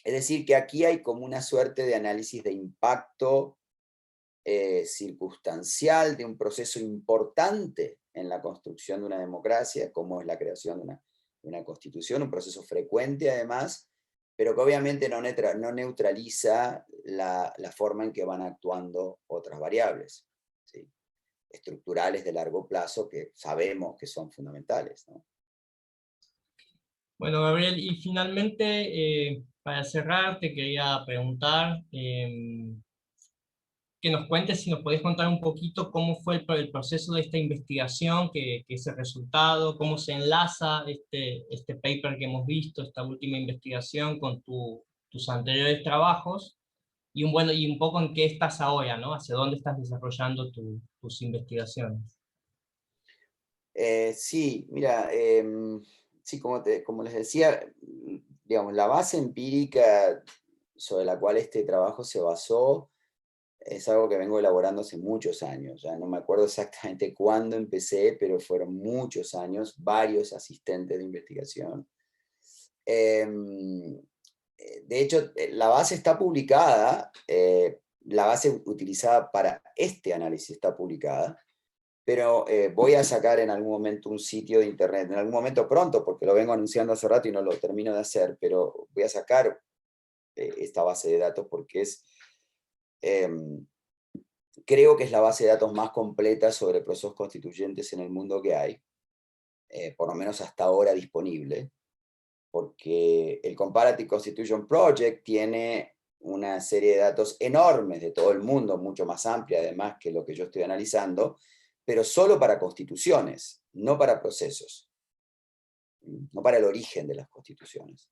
decir, que aquí hay como una suerte de análisis de impacto circunstancial de un proceso importante en la construcción de una democracia, como es la creación de una constitución, un proceso frecuente además, pero que obviamente no neutraliza la forma en que van actuando otras variables, ¿sí? Estructurales de largo plazo que sabemos que son fundamentales, ¿no? Bueno, Gabriel, y finalmente, para cerrar, te quería preguntar que nos cuentes, si nos podés contar un poquito cómo fue el proceso de esta investigación, que ese resultado, cómo se enlaza este paper que hemos visto, esta última investigación con tus anteriores trabajos, y un poco en qué estás ahora, ¿no? Hacia dónde estás desarrollando tus investigaciones. Sí, mira, sí, como les decía, digamos, la base empírica sobre la cual este trabajo se basó es algo que vengo elaborando hace muchos años. Ya no me acuerdo exactamente cuándo empecé, pero fueron muchos años, varios asistentes de investigación. De hecho, la base está publicada, la base utilizada para este análisis está publicada, pero voy a sacar en algún momento un sitio de internet, en algún momento pronto, porque lo vengo anunciando hace rato y no lo termino de hacer, pero voy a sacar esta base de datos porque creo que es la base de datos más completa sobre procesos constituyentes en el mundo que hay, por lo menos hasta ahora disponible, porque el Comparative Constitution Project tiene una serie de datos enormes de todo el mundo, mucho más amplia además que lo que yo estoy analizando, pero solo para constituciones, no para procesos, no para el origen de las constituciones.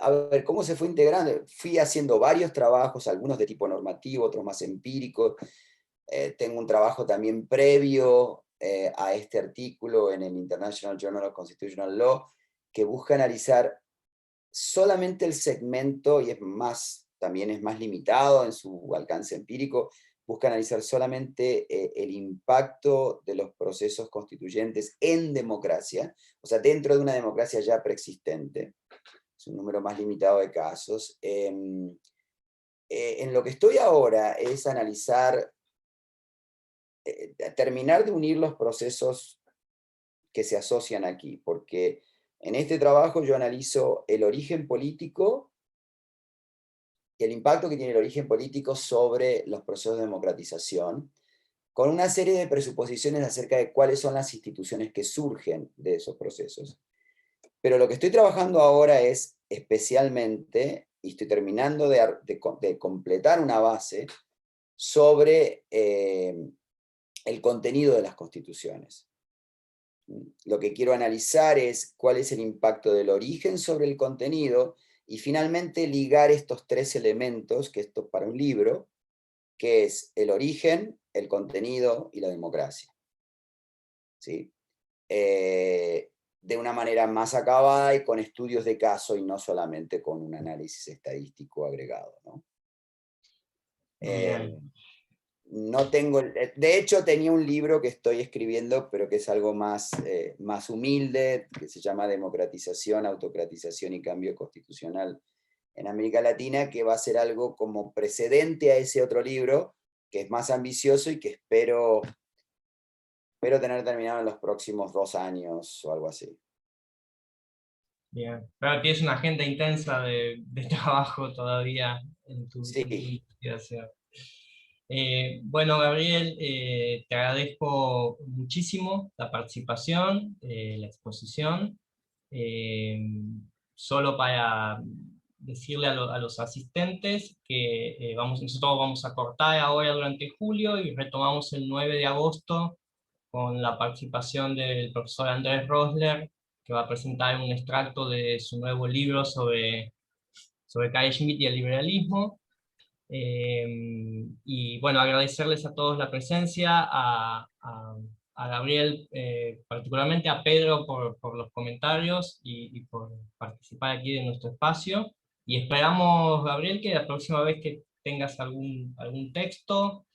A ver, ¿cómo se fue integrando? Fui haciendo varios trabajos, algunos de tipo normativo, otros más empíricos. Tengo un trabajo también previo a este artículo en el International Journal of Constitutional Law, que busca analizar solamente el segmento, y también es más limitado en su alcance empírico, busca analizar solamente el impacto de los procesos constituyentes en democracia, o sea, dentro de una democracia ya preexistente. Es un número más limitado de casos. En lo que estoy ahora es analizar, terminar de unir los procesos que se asocian aquí, porque en este trabajo yo analizo el origen político y el impacto que tiene el origen político sobre los procesos de democratización, con una serie de presuposiciones acerca de cuáles son las instituciones que surgen de esos procesos. Pero lo que estoy trabajando ahora es especialmente, y estoy terminando de completar una base sobre el contenido de las constituciones. Lo que quiero analizar es cuál es el impacto del origen sobre el contenido, y finalmente ligar estos tres elementos, que esto para un libro, que es el origen, el contenido y la democracia. ¿Sí? De una manera más acabada y con estudios de caso y no solamente con un análisis estadístico agregado, ¿no? No tengo, de hecho tenía un libro que estoy escribiendo, pero que es algo más humilde, que se llama Democratización, Autocratización y Cambio Constitucional en América Latina, que va a ser algo como precedente a ese otro libro, que es más ambicioso y que espero tener terminado en los próximos 2 años o algo así. Bien, pero tienes una agenda intensa de trabajo todavía. en tu Sí. investigación. Bueno, Gabriel, te agradezco muchísimo la participación, la exposición. Eh, Solo para decirle a los asistentes que nosotros vamos a cortar ahora durante julio y retomamos el 9 de agosto con la participación del profesor Andrés Rosler, que va a presentar un extracto de su nuevo libro sobre Carl Schmitt y el liberalismo. Y bueno, agradecerles a todos la presencia, a Gabriel, particularmente a Pedro por los comentarios y por participar aquí en nuestro espacio. Y esperamos, Gabriel, que la próxima vez que tengas algún texto,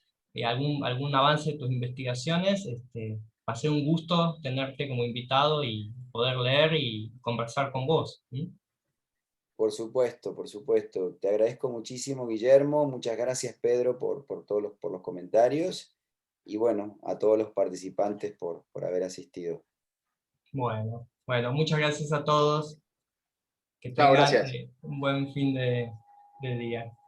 algún avance de tus investigaciones, va a ser un gusto tenerte como invitado y poder leer y conversar con vos. ¿Sí? Por supuesto, por supuesto. Te agradezco muchísimo, Guillermo. Muchas gracias, Pedro, por los comentarios. Y bueno, a todos los participantes por haber asistido. Bueno, muchas gracias a todos. Que Chao, tengan gracias. un buen fin de día.